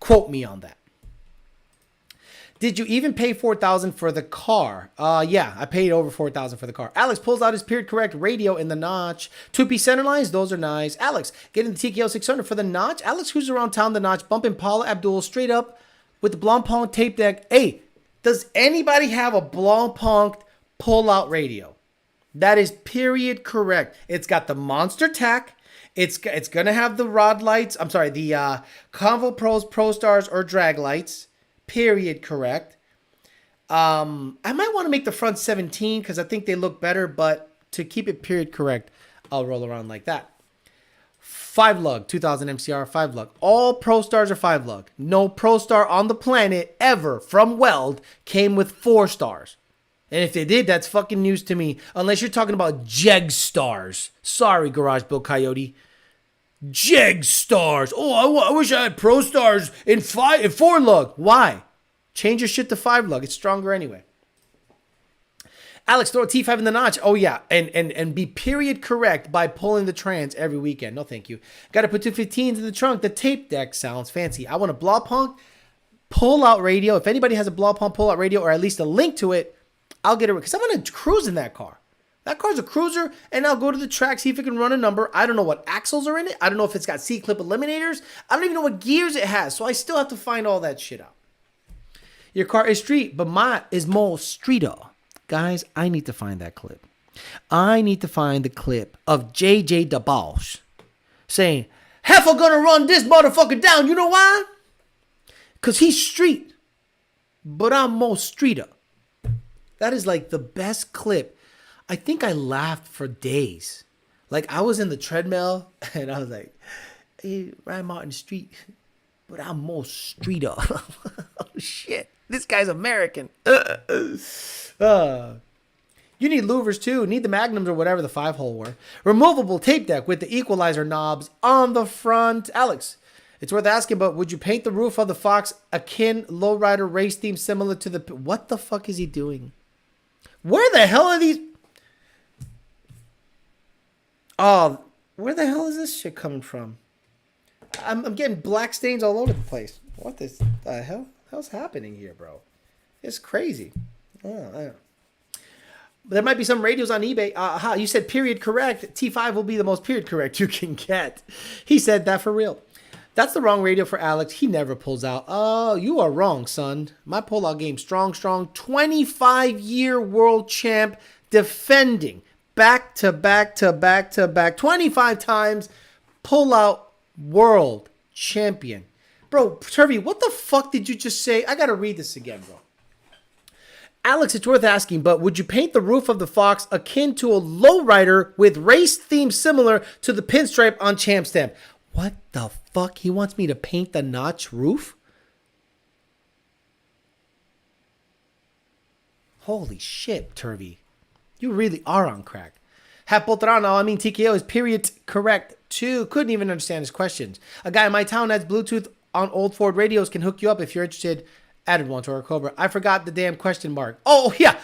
quote me on that. Did you even pay $4,000 for the car? Yeah, I paid over $4,000 for the car. Alex pulls out his period correct radio in the notch. 2-piece center lines, those are nice. Alex getting the TKO 600 for the notch. Alex cruises around town the notch, bumping Paula Abdul straight up with the Blancpain tape deck. Hey, does anybody have a Blancpain pull-out radio? That is period correct. It's got the monster tack. It's going to have the rod lights. I'm sorry, the Convo Pros, Pro Stars, or drag lights. Period correct. I might want to make the front 17 because I think they look better, but to keep it period correct, I'll roll around like that. 5-lug, 2000 MCR, 5-lug. All Pro Stars are 5-lug. No Pro Star on the planet ever from Weld came with 4 stars. And if they did, that's fucking news to me. Unless you're talking about Jeg Stars. Sorry, Garage Bill Coyote. Jeg Stars. Oh, I wish I had Pro Stars in 4-lug. Why? Change your shit to 5-lug. It's stronger anyway. Alex, throw a T5 in the notch. Oh, yeah. And be period correct by pulling the trans every weekend. No, thank you. Got to put 215s in the trunk. The tape deck sounds fancy. I want a Blancpain pull-out radio. If anybody has a Blancpain pull-out radio or at least a link to it, I'll get it. Because I'm going to cruise in that car. That car's a cruiser, and I'll go to the track, see if it can run a number. I don't know what axles are in it. I don't know if it's got C-clip eliminators. I don't even know what gears it has, so I still have to find all that shit out. Your car is street, but mine is more streeter. Guys, I need to find that clip. I need to find the clip of JJ DeBosch saying, Heifer gonna run this motherfucker down. You know why? Because he's street, but I'm more streeter. That is like the best clip. I think I laughed for days. Like, I was in the treadmill, and I was like, hey, Ryan Martin Street, but I'm more streeter. Oh, shit. This guy's American. You need louvers, too. Need the magnums or whatever the 5-hole were. Removable tape deck with the equalizer knobs on the front. Alex, it's worth asking, but would you paint the roof of the Fox akin lowrider race theme similar to the... What the fuck is he doing? Where the hell are these... Oh, where the hell is this shit coming from? I'm getting black stains all over the place. What the hell's happening here, bro? It's crazy. Oh, there might be some radios on eBay. You said period correct. T5 will be the most period correct you can get. He said that for real. That's the wrong radio for Alex. He never pulls out. Oh, you are wrong, son. My pull-out game, strong. 25-year world champ defending. Back to back, 25 times, pull out world champion. Bro, Turvey, what the fuck did you just say? I gotta read this again, bro. Alex, it's worth asking, but would you paint the roof of the Fox akin to a lowrider with race theme similar to the pinstripe on Champ Stamp? What the fuck? He wants me to paint the notch roof? Holy shit, Turvey. You really are on crack. TKO is period correct too. Couldn't even understand his questions. A guy in my town that's Bluetooth on old Ford radios can hook you up if you're interested. Added one to our Cobra. I forgot the damn question mark. Oh, yeah.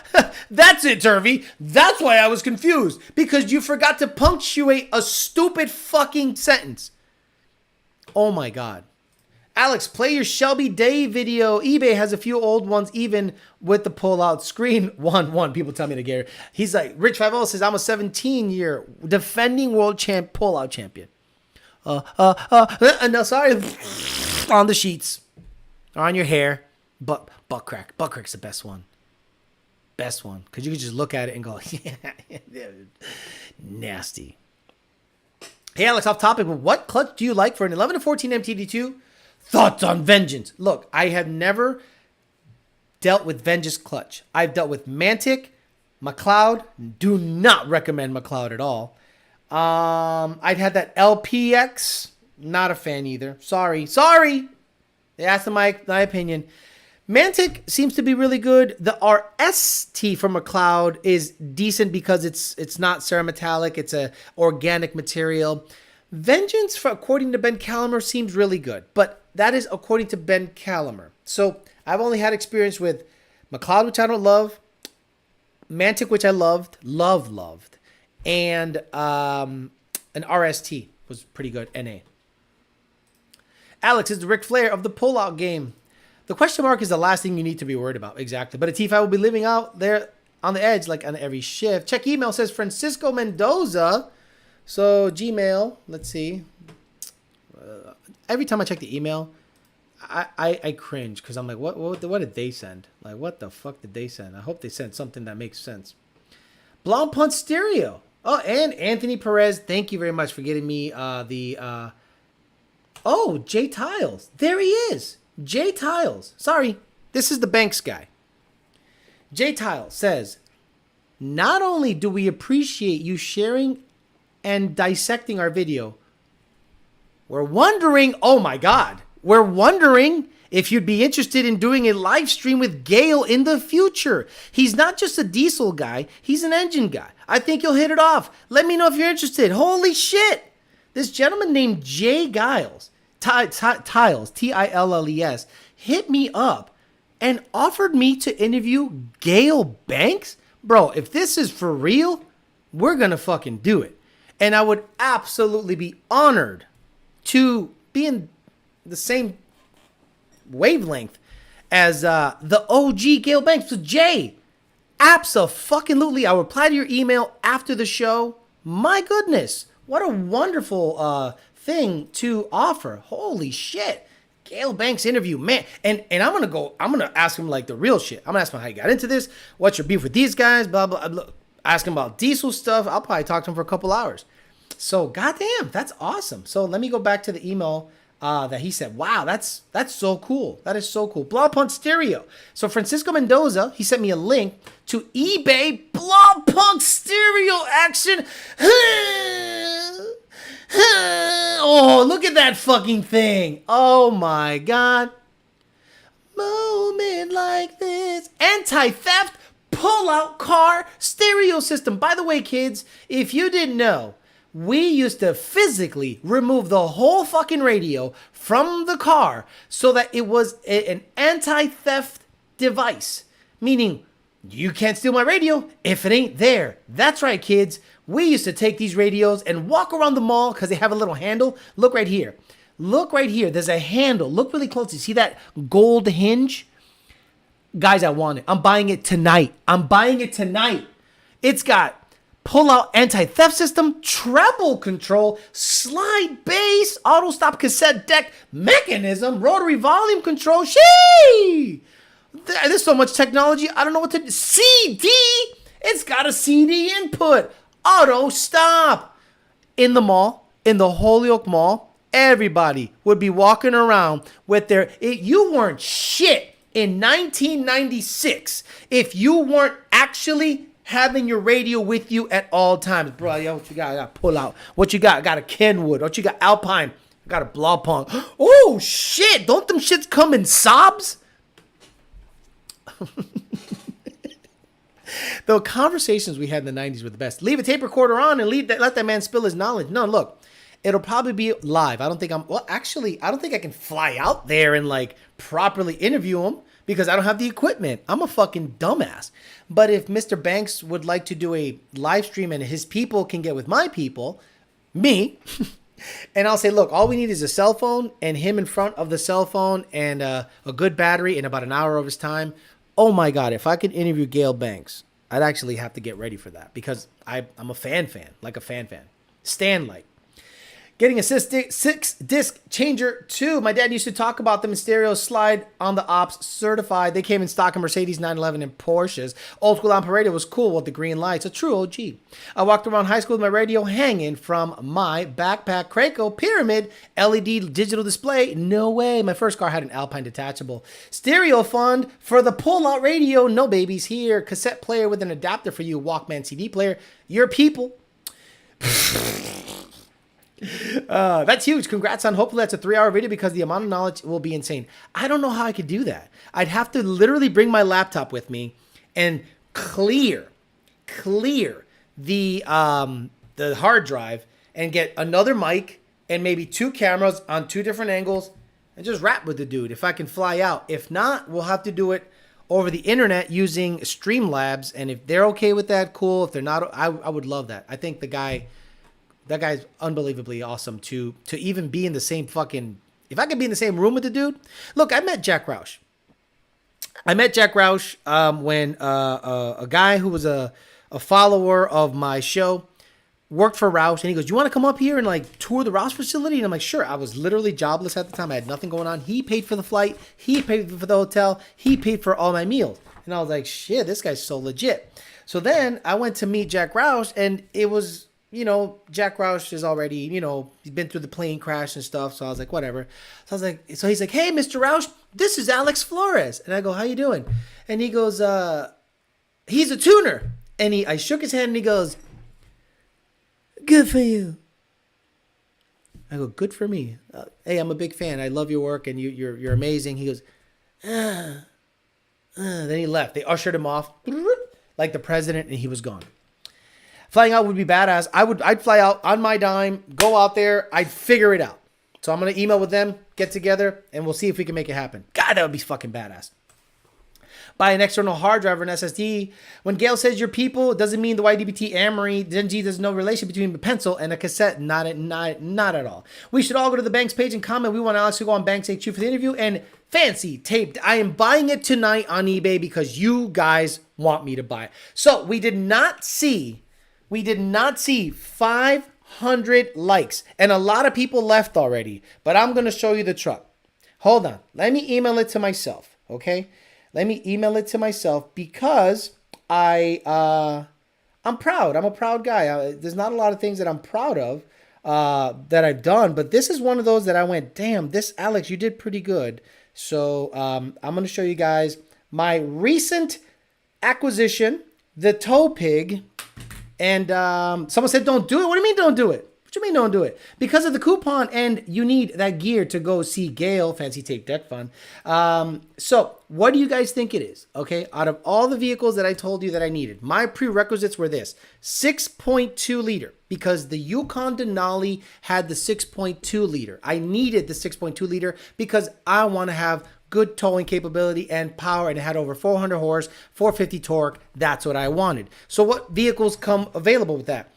That's it, Turvey. That's why I was confused. Because you forgot to punctuate a stupid fucking sentence. Oh, my God. Alex, play your Shelby Day video. eBay has a few old ones, even with the pull-out screen. One. People tell me to get it. He's like, Rich 50 says, I'm a 17-year defending world champ pull-out champion. No, sorry. On the sheets. Or on your hair. Butt crack. Butt crack's the best one. Best one. Because you can just look at it and go, yeah, nasty. Hey, Alex, off topic, but what clutch do you like for an 11 to 14 MTD2? Thoughts on Vengeance. Look, I have never dealt with Vengeance clutch. I've dealt with Mantic, McLeod. Do not recommend McLeod at all. I'd had that LPX. Not a fan either. Sorry. They asked my opinion. Mantic seems to be really good. The RST from McLeod is decent because it's not cerametallic. It's a organic material. Vengeance, according to Ben Calamer, seems really good. But that is according to Ben Calamer. So I've only had experience with McLeod, which I don't love. Mantic, which I loved, and an RST was pretty good. NA. Alex is the Ric Flair of the pullout game. The question mark is the last thing you need to be worried about. Exactly. But a T5 will be living out there on the edge, like on every shift. Check email, says Francisco Mendoza. So Gmail, let's see. Every time I check the email, I cringe because I'm like, what did they send? Like, what the fuck did they send? I hope they sent something that makes sense. Blonde Punt Stereo. Oh, and Anthony Perez, thank you very much for getting me Oh, Jay Tiles. There he is. Jay Tiles. Sorry, this is the Banks guy. Jay Tiles says, not only do we appreciate you sharing and dissecting our video, we're wondering, oh my God, we're wondering if you'd be interested in doing a live stream with Gale in the future. He's not just a diesel guy, he's an engine guy. I think you'll hit it off. Let me know if you're interested. Holy shit. This gentleman named Jay Giles, Tiles, Tilles, hit me up and offered me to interview Gale Banks. Bro, if this is for real, we're going to fucking do it. And I would absolutely be honored to be in the same wavelength as the OG Gale Banks. So Jay, abso-fucking-lutely, I'll reply to your email after the show. My goodness, what a wonderful thing to offer. Holy shit. Gale Banks interview, man. And I'm gonna ask him like the real shit. I'm gonna ask him how you got into this, what's your beef with these guys, blah, blah, blah. Ask him about diesel stuff. I'll probably talk to him for a couple hours. So goddamn, that's awesome. So let me go back to the email that he said. Wow, that's so cool. That is so cool. Blob Punk Stereo. So Francisco Mendoza, he sent me a link to eBay Blob Punk Stereo action. Oh, look at that fucking thing. Oh my God. Moment like this. Anti-theft pull-out car stereo system. By the way, kids, if you didn't know, we used to physically remove the whole fucking radio from the car so that it was an anti-theft device. Meaning, you can't steal my radio if it ain't there. That's right, kids. We used to take these radios and walk around the mall because they have a little handle. Look right here. Look right here. There's a handle. Look really close. You see that gold hinge? Guys, I want it. I'm buying it tonight. It's got pull-out anti-theft system, treble control, slide bass, auto-stop cassette deck, mechanism, rotary volume control. Sheesh! There's so much technology, I don't know what to... CD! It's got a CD input. Auto-stop. In the mall, in the Holyoke Mall, everybody would be walking around with their... You weren't shit in 1996 if you weren't actually having your radio with you at all times. Bro, yo, what you got? I got pull out. What you got? I got a Kenwood. What you got? Alpine. I got a Blob Punk. Oh, shit. Don't them shits come in sobs? The conversations we had in the 90s were the best. Leave a tape recorder on and let that man spill his knowledge. No, look. It'll probably be live. I don't think I don't think I can fly out there and like properly interview him because I don't have the equipment. I'm a fucking dumbass. But if Mr. Banks would like to do a live stream and his people can get with my people, me, and I'll say, look, all we need is a cell phone and him in front of the cell phone and a good battery and about an hour of his time. Oh my God, if I could interview Gale Banks, I'd actually have to get ready for that because I'm a fan, like a fan. Stan like. Getting a 6-disc changer too. My dad used to talk about them in stereo, slide on the ops, certified. They came in stock in Mercedes 911 and Porsches. Old school on radio was cool with the green lights. A true OG. I walked around high school with my radio hanging from my backpack. Craco Pyramid LED digital display. No way. My first car had an Alpine detachable. Stereo fund for the pull-out radio. No babies here. Cassette player with an adapter for you. Walkman CD player. Your people. That's huge. Congrats on. Hopefully that's a 3-hour video because the amount of knowledge will be insane. I don't know how I could do that. I'd have to literally bring my laptop with me and clear the hard drive and get another mic and maybe 2 cameras on 2 different angles and just rap with the dude if I can fly out. If not, we'll have to do it over the internet using Streamlabs. And if they're okay with that, cool. If they're not, I would love that. I think that guy's unbelievably awesome to even be in the same fucking, if I could be in the same room with the dude. Look, I met Jack Roush. When a guy who was a follower of my show worked for Roush, and he goes, "You want to come up here and like tour the Roush facility?" And I'm like, "Sure." I was literally jobless at the time. I had nothing going on. He paid for the flight. He paid for the hotel. He paid for all my meals. And I was like, "Shit, this guy's so legit." So then I went to meet Jack Roush, and it was, Jack Roush is already, he's been through the plane crash and stuff. So I was like, whatever. So he's like, "Hey, Mr. Roush, this is Alex Flores." And I go, "How you doing?" And he goes, "He's a tuner." And I shook his hand and he goes, "Good for you." I go, "Good for me. Hey, I'm a big fan. I love your work and you're amazing." He goes, Then he left. They ushered him off like the president, and he was gone. Flying out would be badass. I'd fly out on my dime, go out there, I'd figure it out. So I'm gonna email with them, get together, and we'll see if we can make it happen. God, that would be fucking badass. Buy an external hard drive or an SSD. When Gail says your people, it doesn't mean the YDBT Amory. There's no relation between a pencil and a cassette. Not at all. We should all go to the Banks page and comment. We want Alex to go on Banks HQ for the interview. And fancy taped. I am buying it tonight on eBay because you guys want me to buy it. So we did not see 500 likes. And a lot of people left already. But I'm going to show you the truck. Hold on. Let me email it to myself. Okay? Let me email it to myself because I'm proud. I'm a proud guy. There's not a lot of things that I'm proud of that I've done, but this is one of those that I went, damn, this, Alex, you did pretty good. So I'm going to show you guys my recent acquisition, the Tow Pig. And someone said, don't do it. What do you mean don't do it? What do you mean don't do it? Because of the coupon, and you need that gear to go see Gail, Fancy Tape Deck Fun. So what do you guys think it is? Okay, out of all the vehicles that I told you that I needed, my prerequisites were this: 6.2 liter, because the Yukon Denali had the 6.2 liter. I needed the 6.2 liter because I want to have good towing capability and power, and it had over 400 horse, 450 torque. That's what I wanted. So what vehicles come available with that?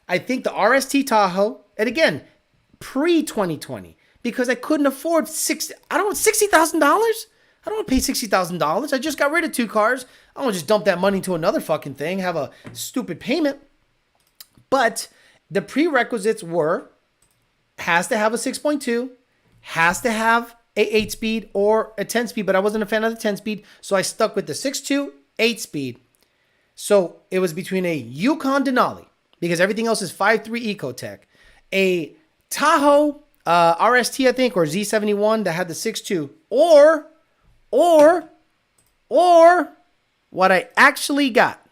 I think the RST Tahoe, and again, pre-2020, because I couldn't afford $60,000. I don't want to pay $60,000. I just got rid of 2 cars. I don't want to just dump that money into another fucking thing, have a stupid payment. But the prerequisites were, has to have a 6.2, has to have a 8-speed or a 10-speed, but I wasn't a fan of the 10-speed, so I stuck with the 6.2, 8-speed. So it was between a Yukon Denali, because everything else is 5.3 Ecotec, a Tahoe RST, I think, or Z71 that had the 6.2, or what I actually got.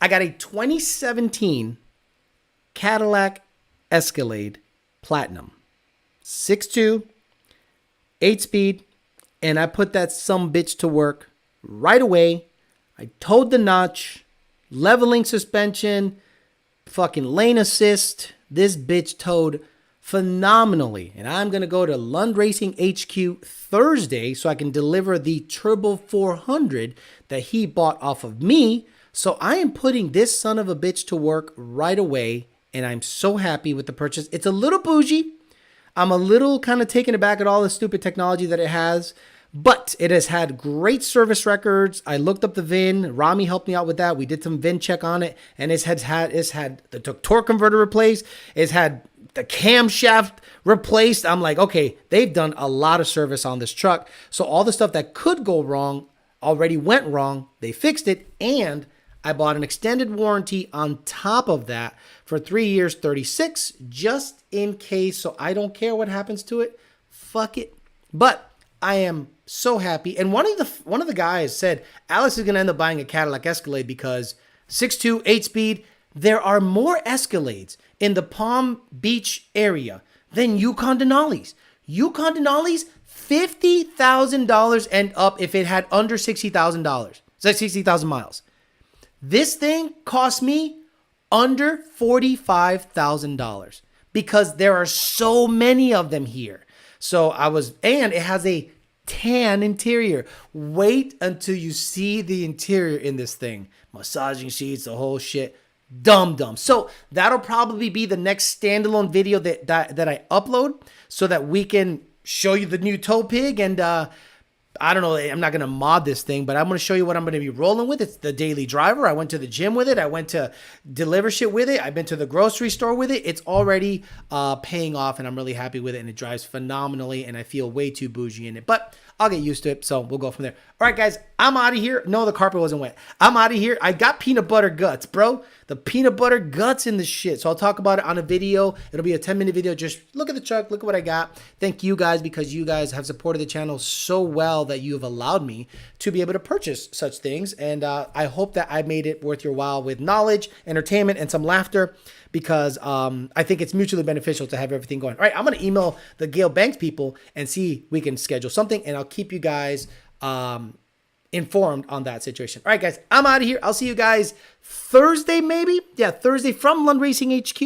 I got a 2017 Cadillac Escalade Platinum, 6.2, 8-speed, and I put that sumbitch to work right away. I towed the notch, leveling suspension, fucking lane assist. This bitch towed phenomenally. And I'm going to go to Lund Racing HQ Thursday so I can deliver the Turbo 400 that he bought off of me. So I am putting this son of a bitch to work right away, and I'm so happy with the purchase. It's a little bougie. I'm a little kind of taken aback at all the stupid technology that it has, but it has had great service records. I looked up the VIN. Rami helped me out with that. We did some VIN check on it, and it's had the torque converter replaced. It's had the camshaft replaced. I'm like, okay, they've done a lot of service on this truck. So all the stuff that could go wrong already went wrong. They fixed it, and I bought an extended warranty on top of that for 3 years, 36, just in case. So I don't care what happens to it. Fuck it. But I am so happy. And one of the guys said Alex is going to end up buying a Cadillac Escalade because 6.2, 8-speed, there are more Escalades in the Palm Beach area than Yukon Denali's. Yukon Denali's, $50,000 and up if it had under $60,000. So 60,000 miles. This thing cost me under $45,000 because there are so many of them here. So and it has a tan interior. Wait until you see the interior in this thing. Massaging sheets, the whole shit. Dumb. So that'll probably be the next standalone video that I upload so that we can show you the new tow pig. And I don't know, I'm not going to mod this thing, but I'm going to show you what I'm going to be rolling with. It's the daily driver. I went to the gym with it. I went to deliver shit with it. I've been to the grocery store with it. It's already paying off, and I'm really happy with it, and it drives phenomenally, and I feel way too bougie in it. But I'll get used to it, so we'll go from there. All right, guys, I'm out of here. No, the carpet wasn't wet. I'm out of here. I got peanut butter guts, bro. The peanut butter guts in the shit. So I'll talk about it on a video. It'll be a 10-minute video. Just look at the truck. Look at what I got. Thank you guys, because you guys have supported the channel so well that you have allowed me to be able to purchase such things. And I hope that I made it worth your while with knowledge, entertainment, and some laughter, because I think it's mutually beneficial to have everything going. All right, I'm going to email the Gale Banks people and see we can schedule something, and I'll keep you guys informed on that situation. All right, guys, I'm out of here. I'll see you guys Thursday, maybe. Yeah, Thursday from Lund Racing HQ.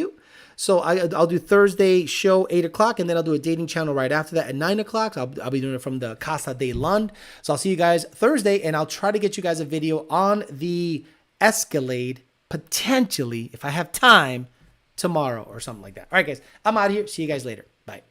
So I'll do Thursday show 8 o'clock, and then I'll do a dating channel right after that at 9 o'clock. I'll be doing it from the Casa de Lund. So I'll see you guys Thursday, and I'll try to get you guys a video on the Escalade, potentially, if I have time, tomorrow or something like that. All right, guys, I'm out of here. See you guys later. Bye.